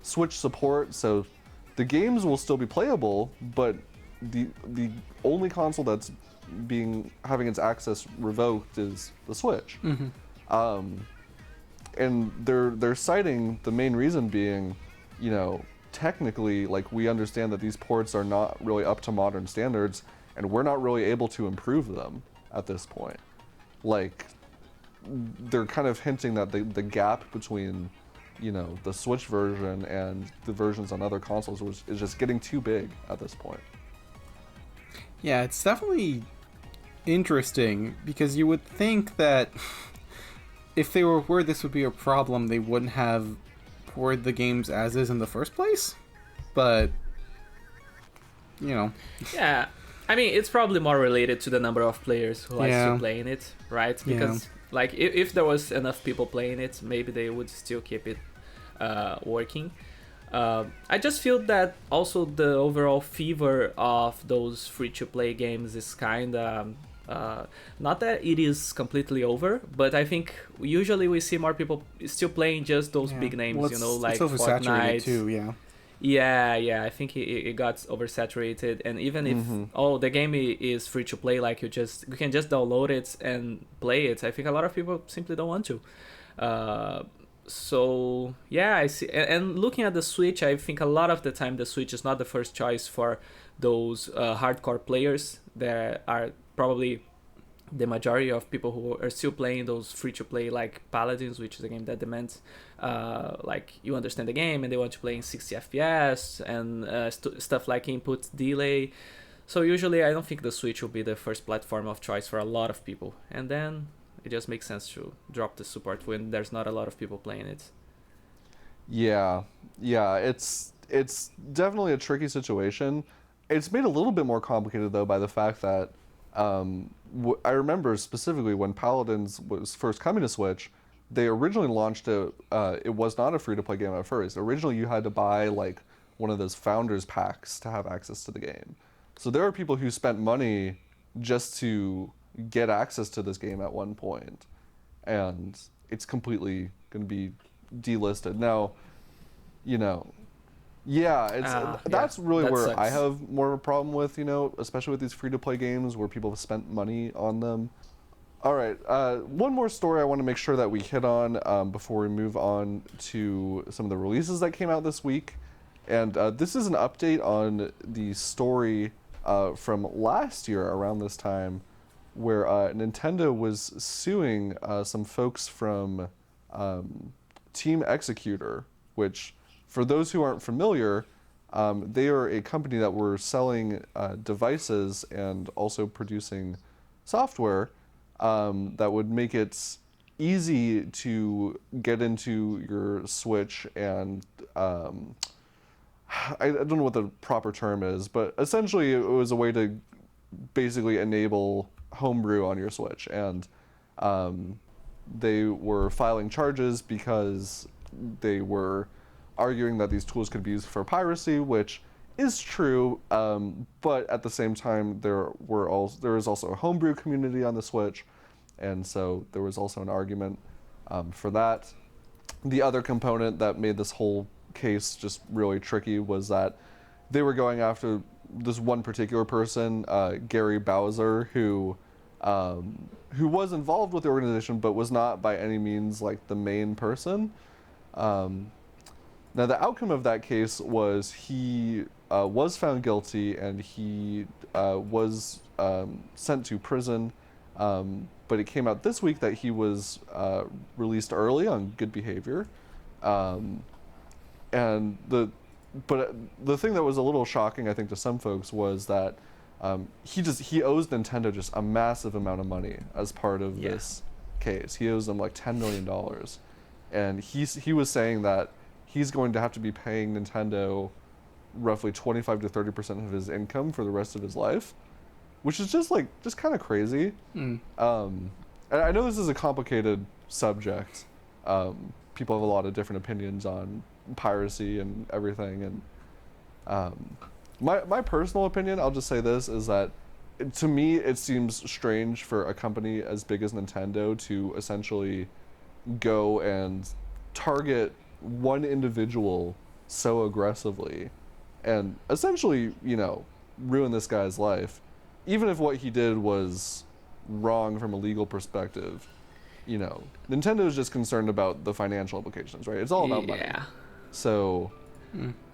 Switch support, so the games will still be playable, but the only console that's having its access revoked is the Switch. Mm-hmm. And they're citing the main reason being, technically, like, we understand that these ports are not really up to modern standards, and we're not really able to improve them at this point. Like, they're kind of hinting that the gap between, the Switch version and the versions on other consoles is just getting too big at this point. Yeah, it's definitely interesting, because you would think that if they were aware this would be a problem, they wouldn't have poured the games as is in the first place. But, Yeah, I mean, it's probably more related to the number of players who likes to play in it, right? Because, like, if there was enough people playing it, maybe they would still keep it working. I just feel that also the overall fever of those free-to-play games is kind of Not that it is completely over, but I think usually we see more people still playing just those big names, well, like it's oversaturated Fortnite. too, yeah. Yeah, I think it got oversaturated, and even if the game is free to play, like you can just download it and play it, I think a lot of people simply don't want to. So yeah, I see. And looking at the Switch, I think a lot of the time the Switch is not the first choice for those hardcore players that are probably the majority of people who are still playing those free-to-play like Paladins, which is a game that demands like you understand the game and they want to play in 60 FPS and stuff like input delay. So usually I don't think the Switch will be the first platform of choice for a lot of people, and then it just makes sense to drop the support when there's not a lot of people playing it. Yeah, it's definitely a tricky situation. It's made a little bit more complicated though by the fact that I remember specifically when Paladins was first coming to Switch, they originally launched it. It was not a free-to-play game at first. Originally, you had to buy like one of those founders packs to have access to the game. So there are people who spent money just to get access to this game at one point, and it's completely going to be delisted now. That's really that where sucks. I have more of a problem with, especially with these free-to-play games where people have spent money on them. All right, one more story I want to make sure that we hit on before we move on to some of the releases that came out this week. And this is an update on the story from last year around this time where Nintendo was suing some folks from Team Executor, which, for those who aren't familiar, they are a company that were selling devices and also producing software that would make it easy to get into your Switch and I don't know what the proper term is, but essentially it was a way to basically enable homebrew on your Switch, and they were filing charges because they were arguing that these tools could be used for piracy, which is true, but at the same time there is also a homebrew community on the Switch, and so there was also an argument for that. The other component that made this whole case just really tricky was that they were going after this one particular person, Gary Bowser, who was involved with the organization but was not by any means like the main person. Now the outcome of that case was he was found guilty and he was sent to prison, but it came out this week that he was released early on good behavior. And the thing that was a little shocking, I think, to some folks was that he owes Nintendo just a massive amount of money as part of this case. He owes them like $10 million, and he was saying that he's going to have to be paying Nintendo roughly 25 to 30% of his income for the rest of his life, which is just kind of crazy. And I know this is a complicated subject. People have a lot of different opinions on piracy and everything, and my personal opinion, I'll just say this, is that to me it seems strange for a company as big as Nintendo to essentially go and target one individual so aggressively and essentially, ruin this guy's life, even if what he did was wrong from a legal perspective. Nintendo is just concerned about the financial implications, right? It's all about money. So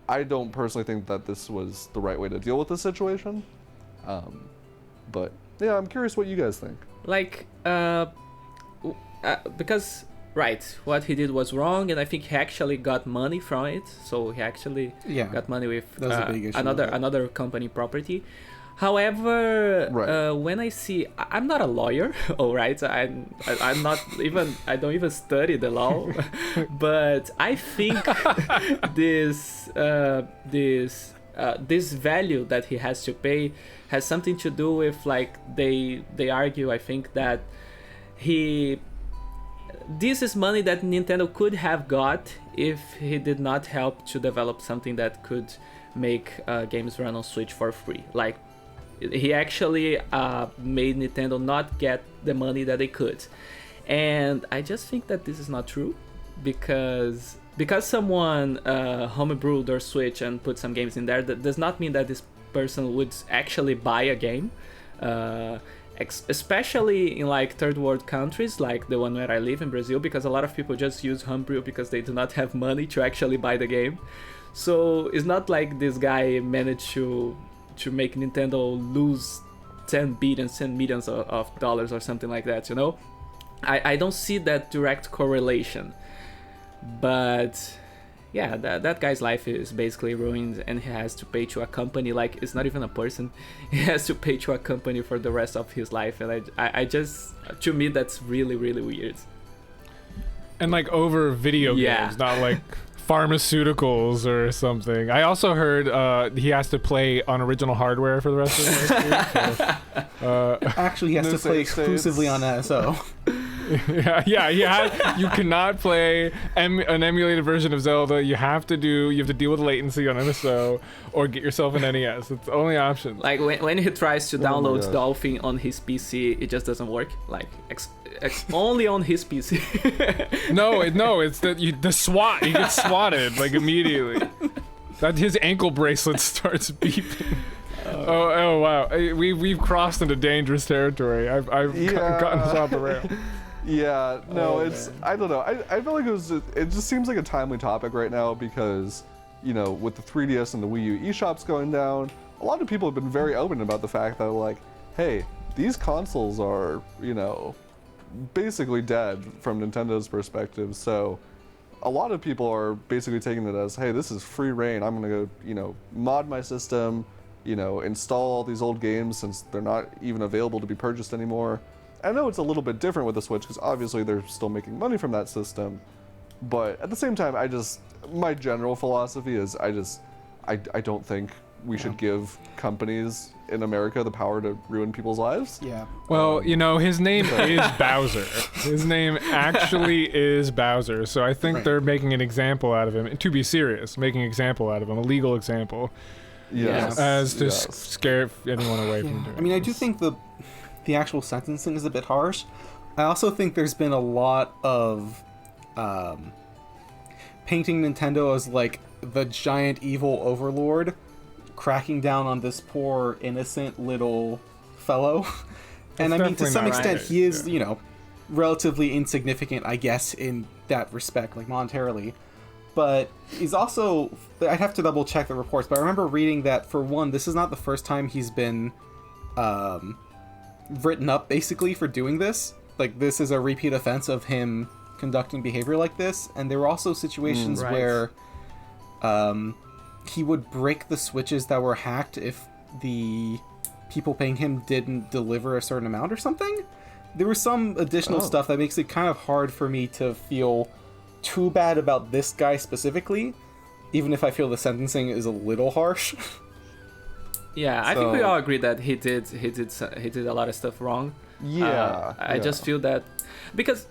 I don't personally think that this was the right way to deal with the situation. But yeah, I'm curious what you guys think. Because what he did was wrong, and I think he actually got money from it. So he actually got money with another company property. However, when I see, I'm not a lawyer, all right. I'm not even. I don't even study the law, but I think this value that he has to pay has something to do with they argue. I think that this is money that Nintendo could have got if he did not help to develop something that could make games run on Switch for free. He actually made Nintendo not get the money that they could. And I just think that this is not true, because someone homebrewed their Switch and put some games in there, that does not mean that this person would actually buy a game. Especially in like third world countries like the one where I live in Brazil, because a lot of people just use homebrew because they do not have money to actually buy the game. So it's not like this guy managed to make Nintendo lose 10 millions of dollars or something like that, you know? I don't see that direct correlation. But yeah, that guy's life is basically ruined, and he has to pay to a company. Like, it's not even a person. He has to pay to a company for the rest of his life. And I just, to me, that's really, really weird. And like over video games, not like pharmaceuticals or something. I also heard he has to play on original hardware for the rest of his life. Actually, he has to play exclusively on NSO. Yeah. You cannot play an emulated version of Zelda. You have to deal with latency on NSO or get yourself an NES. It's the only option. Like when he tries to download Dolphin on his PC, it just doesn't work. Like only on his PC. No, it's the SWAT. He gets swatted like immediately. That his ankle bracelet starts beeping. Oh wow, we've crossed into dangerous territory. I've gotten us off the rail. Yeah, no, I don't know. I feel like it just seems like a timely topic right now because, you know, with the 3DS and the Wii U eShops going down, a lot of people have been very open about the fact that, like, hey, these consoles are, you know, basically dead from Nintendo's perspective. So a lot of people are basically taking it as, hey, this is free reign. I'm gonna go, you know, mod my system, you know, install all these old games since they're not even available to be purchased anymore. I know it's a little bit different with the Switch because obviously they're still making money from that system, but at the same time, my general philosophy is I don't think we should give companies in America the power to ruin people's lives. Yeah. Well, you know, his name is Bowser. His name actually is Bowser, so I think they're making an example out of him. To be serious, making an example out of him, a legal example. Yes. As to scare anyone away from doing it. I mean, I do think the actual sentencing is a bit harsh. I also think there's been a lot of painting Nintendo as like the giant evil overlord, cracking down on this poor innocent little fellow. And I mean, to some extent, he is, you know, relatively insignificant, I guess, in that respect, like monetarily. But he's also, I'd have to double check the reports, but I remember reading that, for one, this is not the first time he's been written up basically for doing this. Like, this is a repeat offense of him conducting behavior like this. And there were also situations where he would break the switches that were hacked if the people paying him didn't deliver a certain amount or something. There was some additional stuff that makes it kind of hard for me to feel too bad about this guy specifically, even if I feel the sentencing is a little harsh. Yeah, I think we all agree that he did a lot of stuff wrong. Yeah. I just feel that because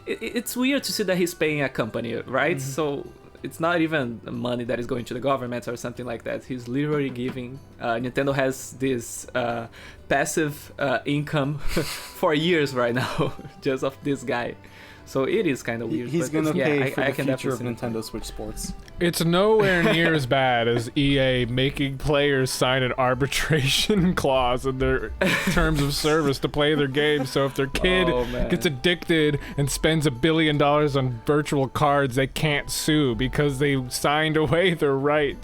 it's weird to see that he's paying a company, right? Mm-hmm. So it's not even money that is going to the government or something like that. He's literally giving. Nintendo has this passive income for years right now, just of this guy. So it is kind of weird. He's going to pay for the future of Nintendo Nintendo Switch Sports. It's nowhere near as bad as EA making players sign an arbitration clause in their terms of service to play their game. So if their kid gets addicted and spends $1 billion on virtual cards, they can't sue because they signed away their right.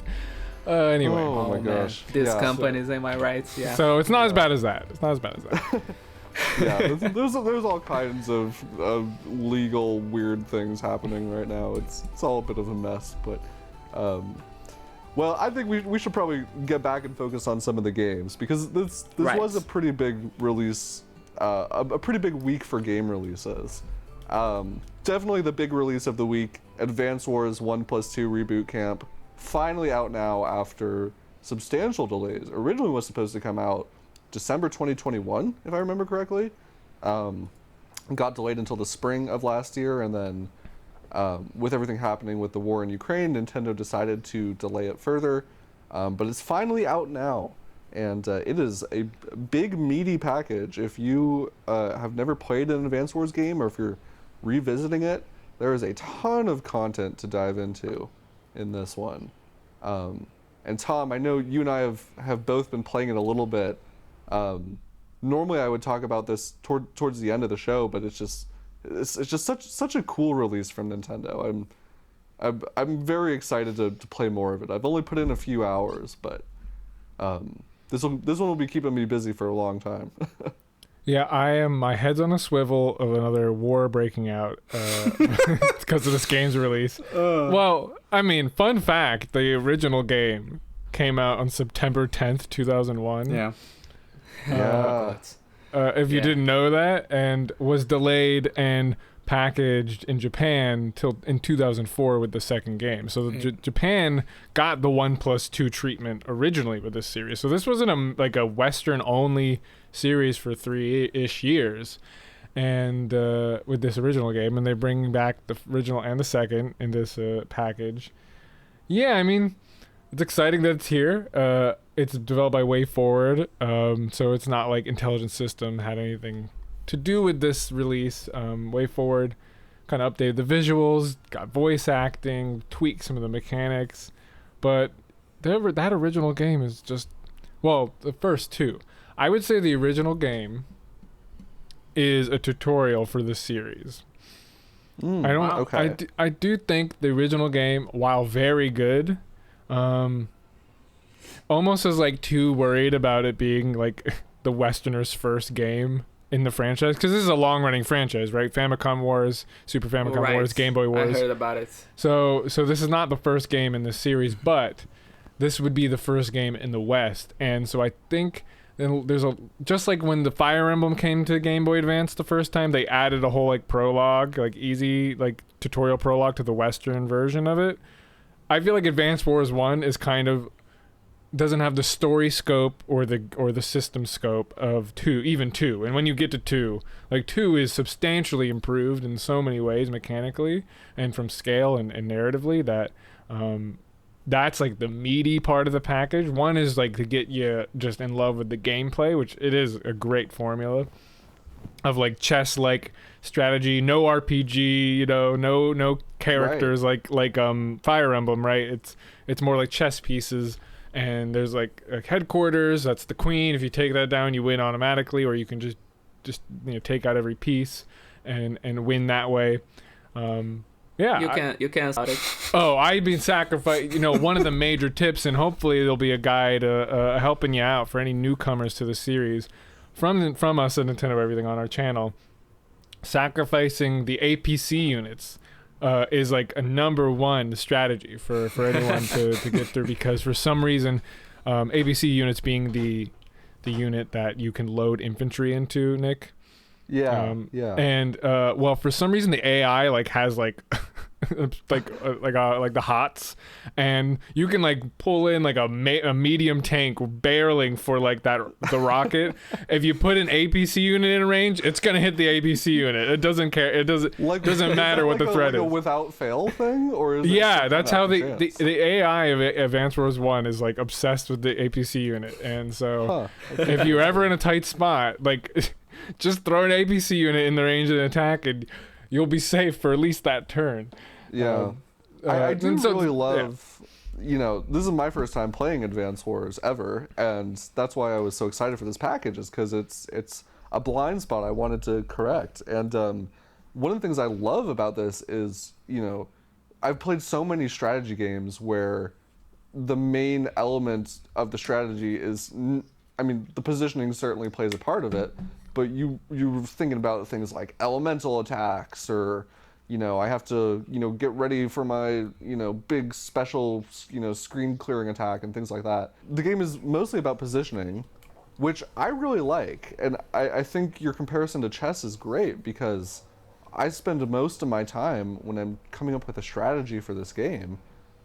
Anyway. Oh my gosh. These companies, am I right? Yeah. So it's not as bad as that. Yeah, there's all kinds of legal weird things happening right now. It's all a bit of a mess, but well, I think we should probably get back and focus on some of the games because this was a pretty big release, a pretty big week for game releases. Definitely the big release of the week, Advance Wars 1+2 Reboot Camp, finally out now after substantial delays. Originally was supposed to come out December 2021, if I remember correctly. Got delayed until the spring of last year, and then with everything happening with the war in Ukraine, Nintendo decided to delay it further. But it's finally out now. and it is a big meaty package. If you have never played an Advance Wars game, or if you're revisiting it, there is a ton of content to dive into in this one. And Tom, I know you and I have both been playing it a little bit. Normally I would talk about this towards the end of the show, but it's just such a cool release from Nintendo. I'm very excited to play more of it. I've only put in a few hours, but this one will be keeping me busy for a long time. Yeah, my head's on a swivel of another war breaking out because of this game's release. Well, I mean, fun fact, the original game came out on September 10th, 2001. Yeah. Yeah. If you didn't know that, and was delayed and packaged in Japan till in 2004 with the second game. So Japan got the 1+2 treatment originally with this series. So this wasn't a Western only series for 3-ish years, and with this original game, and they bring back the original and the second in this package. Yeah, I mean, it's exciting that it's here. It's developed by WayForward, so it's not like Intelligent System had anything to do with this release. WayForward kind of updated the visuals, got voice acting, tweaked some of the mechanics, but that original game is just, well, the first two. I would say the original game is a tutorial for the series. I do think the original game, while very good, almost is like too worried about it being like the Westerner's first game in the franchise, because this is a long-running franchise, right? Famicom Wars, Super Famicom Wars, Game Boy Wars. I heard about it. So this is not the first game in this series, but this would be the first game in the West, and so I think there's just like when the Fire Emblem came to Game Boy Advance the first time, they added a whole like prologue, like easy like tutorial prologue to the Western version of it. I feel like Advance Wars 1 is kind of doesn't have the story scope or the system scope of 2, even 2. And when you get to 2, like 2 is substantially improved in so many ways mechanically and from scale and narratively that that's like the meaty part of the package. 1 is like to get you just in love with the gameplay, which it is a great formula of like chess like strategy, no RPG, you know, no characters like Fire Emblem, right? It's more like chess pieces. And there's like a headquarters, that's the queen. If you take that down, you win automatically, or you can just take out every piece and win that way. You can start it. Oh, I've been sacrificing. One of the major tips, and hopefully there'll be a guide helping you out for any newcomers to the series from us at Nintendo Everything on our channel. Sacrificing the APC units is like a number one strategy for anyone to get through, because for some reason ABC units being the unit that you can load infantry into, Nick. Yeah. And well, for some reason the AI like has like like the hots, and you can like pull in like a medium tank barreling for like the rocket. If you put an APC unit in range, it's gonna hit the APC unit. It doesn't care. It doesn't matter what the threat is. A without fail thing, or is that's how the AI of Advance Wars 1 is like obsessed with the APC unit, and so if you're ever in a tight spot, like just throw an APC unit in the range of an attack, and you'll be safe for at least that turn. Yeah. I do really love, this is my first time playing Advance Wars ever, and that's why I was so excited for this package, is because it's a blind spot I wanted to correct. And one of the things I love about this is, I've played so many strategy games where the main element of the strategy is, the positioning certainly plays a part of it, but you're thinking about things like elemental attacks, or I have to get ready for my big special screen clearing attack and things like that. The game is mostly about positioning, which I really like, and I think your comparison to chess is great, because I spend most of my time when I'm coming up with a strategy for this game,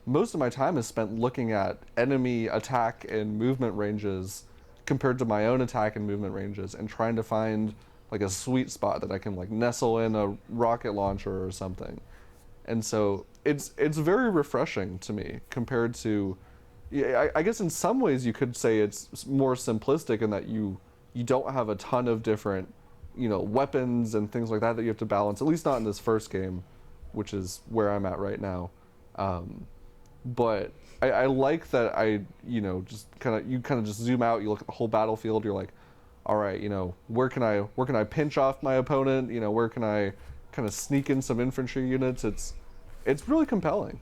most of my time is spent looking at enemy attack and movement ranges compared to my own attack and movement ranges, and trying to find like a sweet spot that I can like nestle in a rocket launcher or something. And so it's very refreshing to me compared to yeah, I guess in some ways you could say it's more simplistic in that you don't have a ton of different, weapons and things like that you have to balance. At least not in this first game, which is where I'm at right now. But I like that just kind of just zoom out. You look at the whole battlefield. You're like, all right, where can I pinch off my opponent? Where can I kind of sneak in some infantry units? It's really compelling.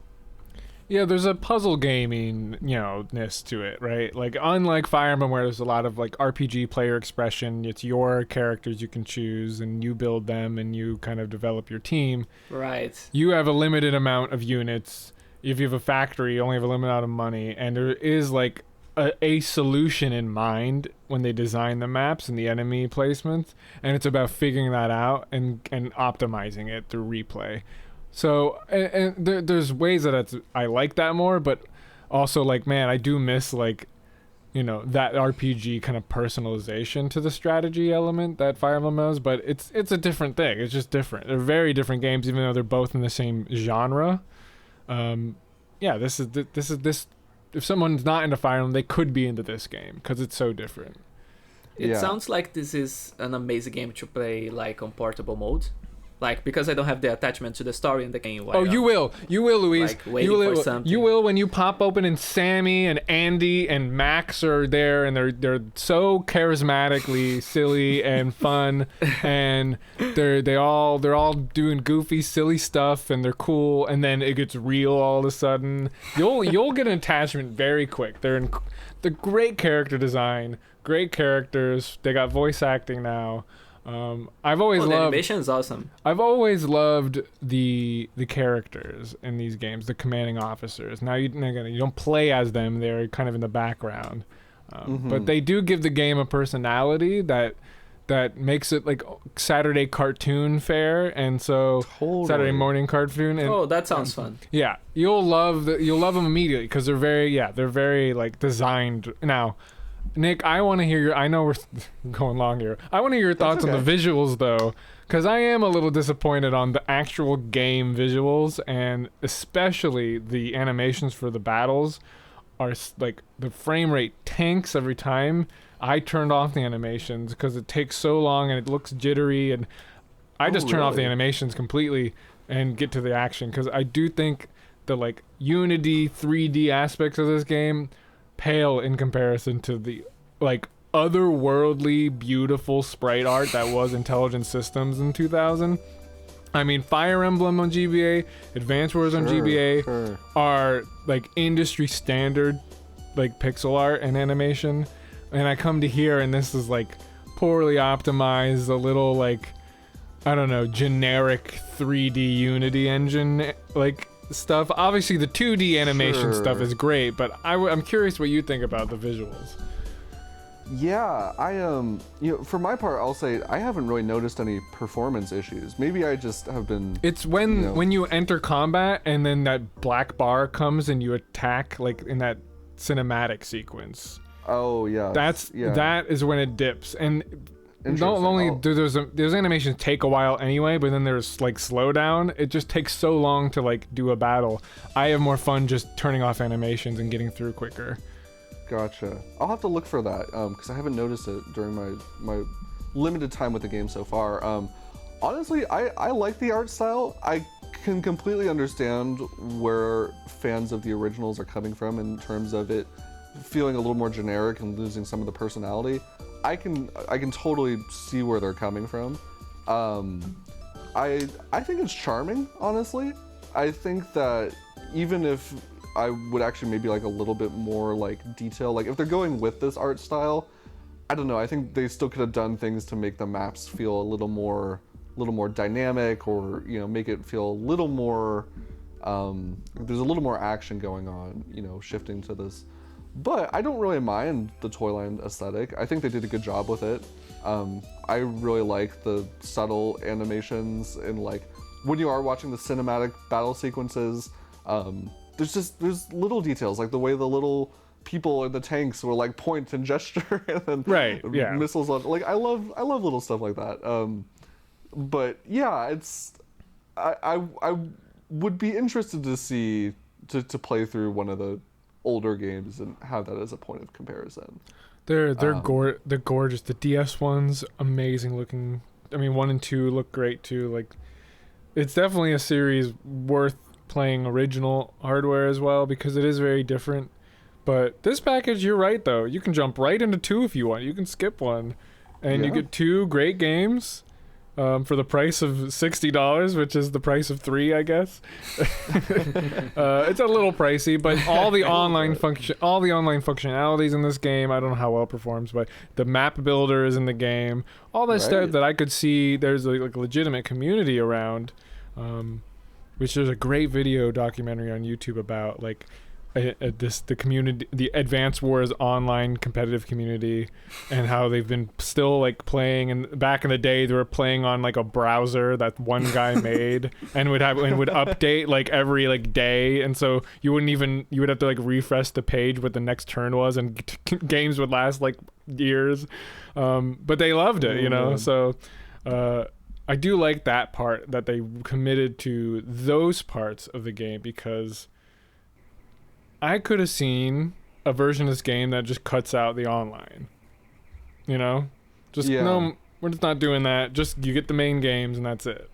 Yeah, there's a puzzle gaming, ness to it, right? Like, unlike Fire Emblem, where there's a lot of like RPG player expression, it's your characters you can choose and you build them and you kind of develop your team. Right. You have a limited amount of units. If you have a factory, you only have a limited amount of money, and there is like a solution in mind when they design the maps and the enemy placements, and it's about figuring that out and optimizing it through replay. So, and there's ways that I like that more, but also, like, man, I do miss, like, that RPG kind of personalization to the strategy element that Fire Emblem has, but it's a different thing. It's just different. They're very different games, even though they're both in the same genre. This. If someone's not into Fire Emblem, they could be into this game because it's so different. It sounds like this is an amazing game to play, like, on portable mode. Like, because I don't have the attachment to the story in the game. You will, Luis. Like, waiting for something. You will when you pop open and Sammy and Andy and Max are there, and they're so charismatically silly and fun, and they're all doing goofy, silly stuff, and they're cool, and then it gets real all of a sudden. You'll get an attachment very quick. They're great character design, great characters. They got voice acting now. I've always loved. The animation is awesome. I've always loved the characters in these games, the commanding officers. Now you don't play as them; they're kind of in the background, but they do give the game a personality that makes it like Saturday cartoon fare, and so Saturday morning cartoon. And, that sounds fun. Yeah, you'll love them immediately because they're very like designed now. Nick, I want to hear I know we're going long here. I want to hear your thoughts on the visuals, though, because I am a little disappointed on the actual game visuals, and especially the animations for the battles are like the frame rate tanks every time. I turned off the animations because it takes so long and it looks jittery, and I just turn off the animations completely and get to the action because I do think the like Unity 3D aspects of this game pale in comparison to the like otherworldly beautiful sprite art that was Intelligent Systems in 2000. I mean, Fire Emblem on GBA, Advance Wars on GBA are like industry standard like pixel art and animation, and I come to here and this is like poorly optimized, a little like, I don't know, generic 3D Unity engine like stuff. Obviously the 2D animation stuff is great, but I'm curious what you think about the visuals. Yeah, I for my part, I'll say I haven't really noticed any performance issues. Maybe I just have been. It's when you enter combat and then that black bar comes and you attack, like in that cinematic sequence. Oh yeah. That is when it dips, and not only do those animations take a while anyway, but then there's like slowdown. It just takes so long to like do a battle. I have more fun just turning off animations and getting through quicker. Gotcha. I'll have to look for that because I haven't noticed it during my limited time with the game so far. Honestly, I like the art style. I can completely understand where fans of the originals are coming from in terms of it feeling a little more generic and losing some of the personality. I can totally see where they're coming from. I think it's charming, honestly. I think that even if I would actually maybe like a little bit more like detail, like if they're going with this art style, I don't know, I think they still could have done things to make the maps feel a little more dynamic, or make it feel a little more there's a little more action going on, shifting to this. But I don't really mind the Toyland aesthetic. I think they did a good job with it. I really like the subtle animations, and like when you are watching the cinematic battle sequences, there's little details, like the way the little people in the tanks will like point and gesture, and then missiles on. Like I love little stuff like that. But yeah, I would be interested to see to play through one of the older games and have that as a point of comparison. They're gorgeous. The DS ones, amazing looking. I mean, 1 and 2 look great too. Like, it's definitely a series worth playing original hardware as well, because it is very different. But this package, you're right though. You can jump right into 2 if you want. You can skip 1, and you get 2 great games. For the price of $60, which is the price of 3, I guess. It's a little pricey, but all the online functionalities in this game, I don't know how well it performs, but the map builder is in the game. All that stuff that I could see there's like a legitimate community around, which there's a great video documentary on YouTube about, like, the community, the Advance Wars online competitive community, and how they've been still like playing. And back in the day, they were playing on like a browser that one guy made, and would update like every like day. And so you would have to like refresh the page what the next turn was, and games would last like years. But they loved it, you know. So I do like that part, that they committed to those parts of the game, because I could have seen a version of this game that just cuts out the online. You know? No, we're just not doing that. Just you get the main games and that's it.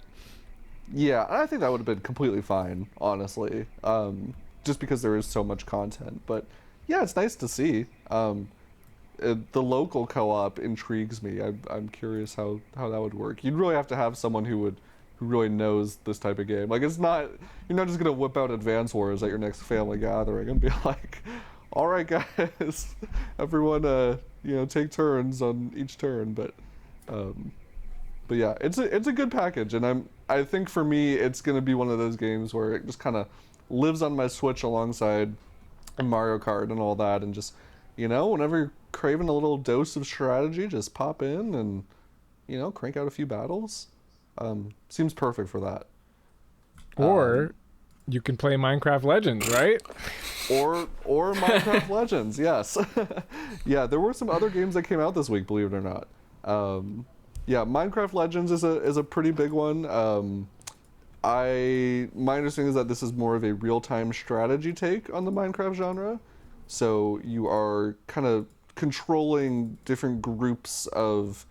Yeah, I think that would have been completely fine, honestly. Just because there is so much content. But yeah, it's nice to see. The local co-op intrigues me. I'm curious how that would work. You'd really have to have someone who really knows this type of game. Like, you're not just gonna whip out Advance Wars at your next family gathering and be like, all right guys, everyone take turns on each turn. But yeah, it's a good package, and I think for me it's gonna be one of those games where it just kind of lives on my Switch alongside Mario Kart and all that, and just, whenever you're craving a little dose of strategy, just pop in and crank out a few battles. Seems perfect for that. Or you can play Minecraft Legends, right? Or Minecraft Legends, yes. Yeah, there were some other games that came out this week, believe it or not. Yeah, Minecraft Legends is a pretty big one. My understanding is that this is more of a real-time strategy take on the Minecraft genre. So you are kind of controlling different groups of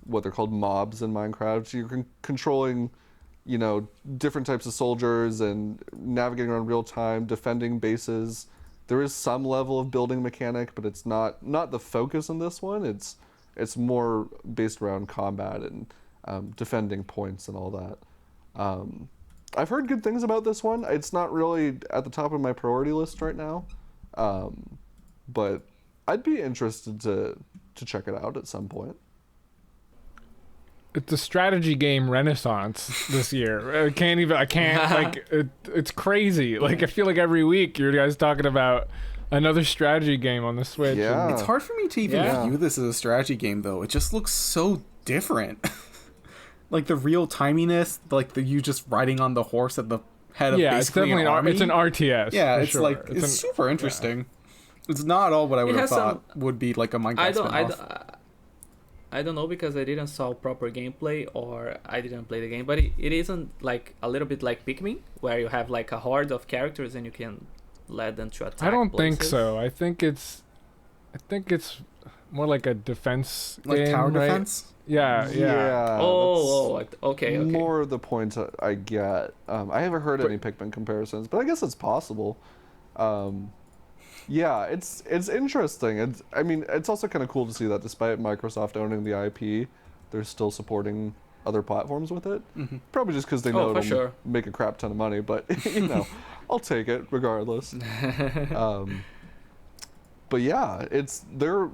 what they're called mobs in Minecraft. So you're controlling, different types of soldiers and navigating around real time, defending bases. There is some level of building mechanic, but it's not the focus in this one. It's more based around combat and defending points and all that. I've heard good things about this one. It's not really at the top of my priority list right now, but I'd be interested to check it out at some point. It's a strategy game renaissance this year. It's crazy. Like, I feel like every week you guys talking about another strategy game on the Switch. Yeah. It's hard for me to even view this as a strategy game, though. It just looks so different. Like, the real timiness, like you just riding on the horse at the head of basically an army. It's an RTS. Yeah, it's sure. like it's super interesting. Yeah. It's not all what I would have thought would be like a Minecraft spin-off. I don't know, because I didn't saw proper gameplay, or I didn't play the game, but it isn't like a little bit like Pikmin, where you have like a horde of characters and you can let them to attack. I don't think places. so. I think it's more like a defense like game, tower right? defense. Yeah. Okay. More of the points I get. I haven't heard any Pikmin comparisons, but I guess it's possible. Yeah, it's interesting. It's also kind of cool to see that despite Microsoft owning the IP, they're still supporting other platforms with it. Mm-hmm. Probably just because they know it'll make a crap ton of money, but I'll take it regardless. But yeah, they're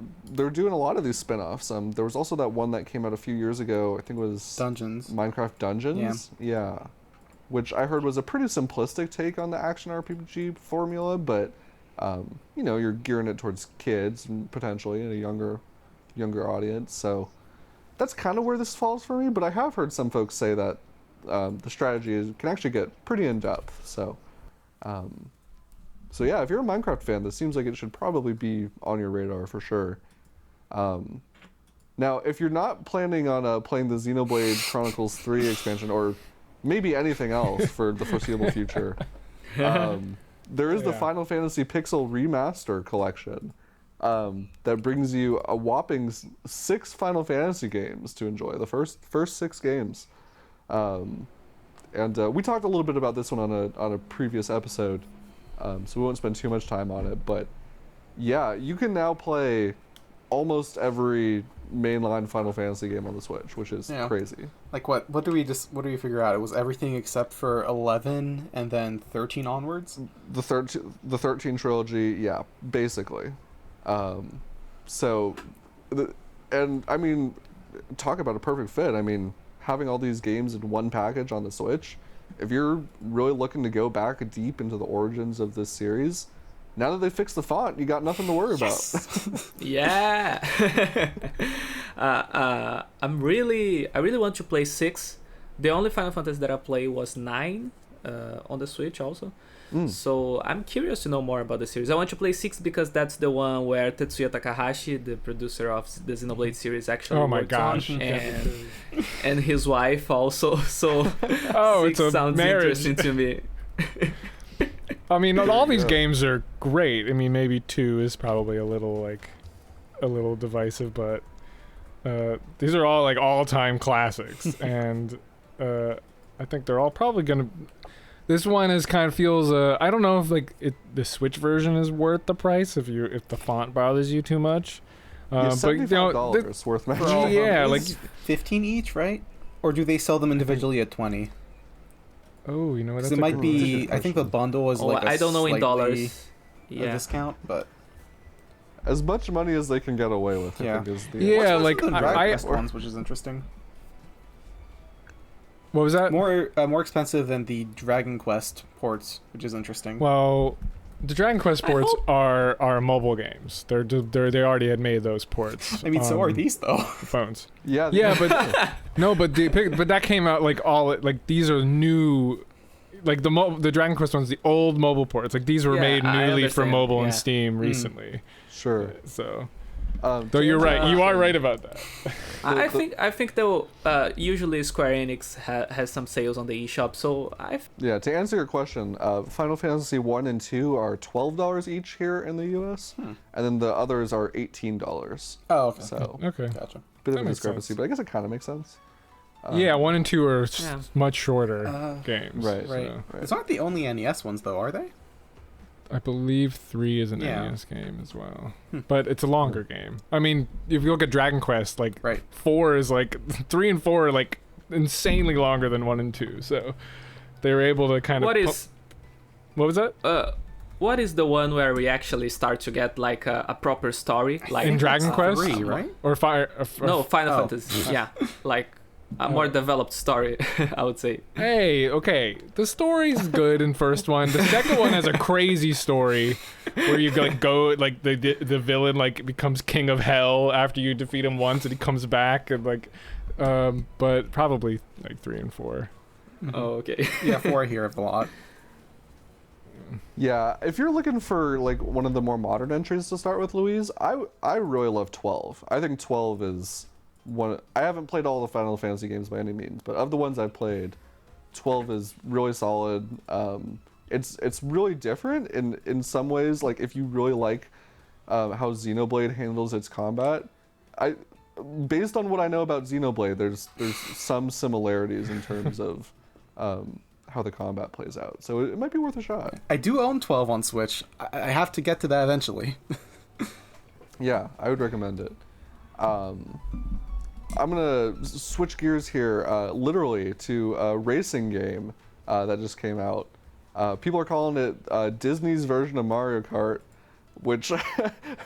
doing a lot of these spin-offs. There was also that one that came out a few years ago. I think it was Dungeons. Minecraft Dungeons. Yeah. Which I heard was a pretty simplistic take on the action RPG formula, but you're gearing it towards kids and potentially a younger audience. So that's kind of where this falls for me. But I have heard some folks say that the strategy can actually get pretty in depth. So yeah, if you're a Minecraft fan, this seems like it should probably be on your radar for sure. Now, if you're not planning on playing the Xenoblade Chronicles 3 expansion, or maybe anything else for the foreseeable future, there is the Yeah. Final Fantasy Pixel Remaster collection that brings you a whopping 6 Final Fantasy games to enjoy. The first 6 games. And we talked a little bit about this one on a previous episode, so we won't spend too much time on it. But yeah, you can now play almost every mainline Final Fantasy game on the Switch, which is crazy. Like what do we figure out? It was everything except for 11 and then 13 onwards? The 13 trilogy, yeah, basically. And I mean, talk about a perfect fit. I mean, having all these games in one package on the Switch, if you're really looking to go back deep into the origins of this series, now that they fixed the font, you got nothing to worry about. Yeah. I really want to play 6. The only Final Fantasy that I played was 9 on the Switch also. So I'm curious to know more about the series. I want to play 6 because that's the one where Tetsuya Takahashi, the producer of the Xenoblade series, actually worked on, and his wife also. So 6 it's a sounds marriage. interesting to me. I mean, all these games are great. I mean, maybe 2 is probably a little divisive, but these are all like all-time classics, and I think they're all probably gonna. This one is kind of feels. I don't know if the Switch version is worth the price if the font bothers you too much. $75 worth mentioning. Yeah, like 15 each, right? Or do they sell them individually at 20? Oh, you know what? Because it might be. I think the bundle is I don't know in dollars. A Yeah. discount, but As much money as they can get away with, I think is the Yeah, What's like the Dragon I Quest ones, which is interesting. what was that? More expensive than the Dragon Quest ports, which is interesting. Well, the Dragon Quest ports are mobile games. They already had made those ports. I mean, so are these though. phones. Yeah, But no, but that came out these are new. Like the Dragon Quest one's the old mobile ports. Like these were made I newly for understand. mobile and Yeah. Steam recently. sure. So, To though you're answer right, your you are question- right about that. I think though usually Square Enix has some sales on the eShop, so Yeah, to answer your question, Final Fantasy 1 and 2 are $12 each here in the US, and then the others are $18. Oh, okay. So, Okay. Gotcha. bit That of a makes discrepancy, sense. but I guess it kind of makes sense. Yeah, 1 and 2 are Yeah. much shorter games. right, so. Right. Right. It's not the only NES ones though, are they? I believe 3 is an Yeah. NES game as well, but it's a longer game. I mean, if you look at Dragon Quest, Right. 4 is 3 and 4 are insanely longer than 1 and 2. So they were able to kind of. what is What was that? what is the one where we actually start to get like a proper story, like In Dragon Quest? 3, right? Or Fire? No, Final Oh. Fantasy. Yeah, like a more developed story, I would say. Hey, okay. The story's good in first one. The second one has a crazy story where you the villain becomes king of hell after you defeat him once, and he comes back and but probably 3 and 4. Oh, okay. Yeah, 4 I hear of a lot. Yeah, if you're looking for one of the more modern entries to start with, Louise, I really love 12. I think 12 is one. I haven't played all the Final Fantasy games by any means, but of the ones I've played, 12 is really solid. It's really different in some ways. Like if you really like how Xenoblade handles its combat, based on what I know about Xenoblade, there's some similarities in terms of how the combat plays out. So it might be worth a shot. I do own 12 on Switch. I have to get to that eventually. Yeah, I would recommend it. I'm gonna switch gears here, literally to a racing game that just came out. People are calling it Disney's version of Mario Kart, which